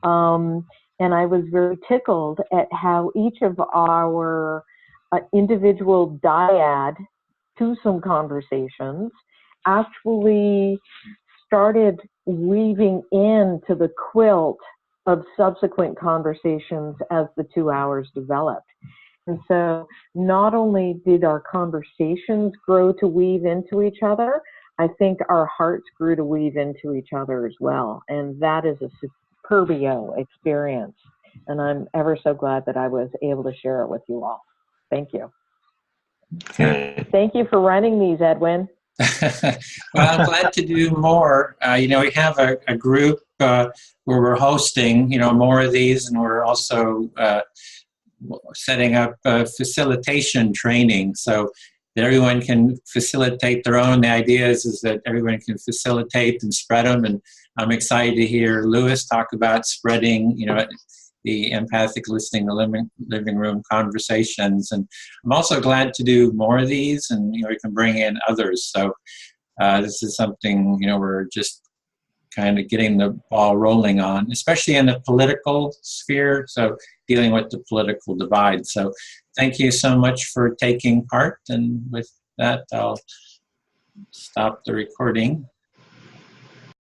And I was very tickled at how each of our individual dyad twosome conversations actually started weaving into the quilt of subsequent conversations as the 2 hours developed. And so not only did our conversations grow to weave into each other, I think our hearts grew to weave into each other as well. And that is a superbio experience. And I'm ever so glad that I was able to share it with you all. Thank you. Okay. Thank you for running these, Edwin. Well, I'm glad to do more. We have a group where we're hosting, more of these, and we're also setting up facilitation training so that everyone can facilitate their own. The idea is that everyone can facilitate and spread them. And I'm excited to hear Lewis talk about spreading, the empathic listening, the living room conversations. And I'm also glad to do more of these, and we can bring in others. So this is something we're just kind of getting the ball rolling on, especially in the political sphere. So dealing with the political divide. So thank you so much for taking part. And with that, I'll stop the recording.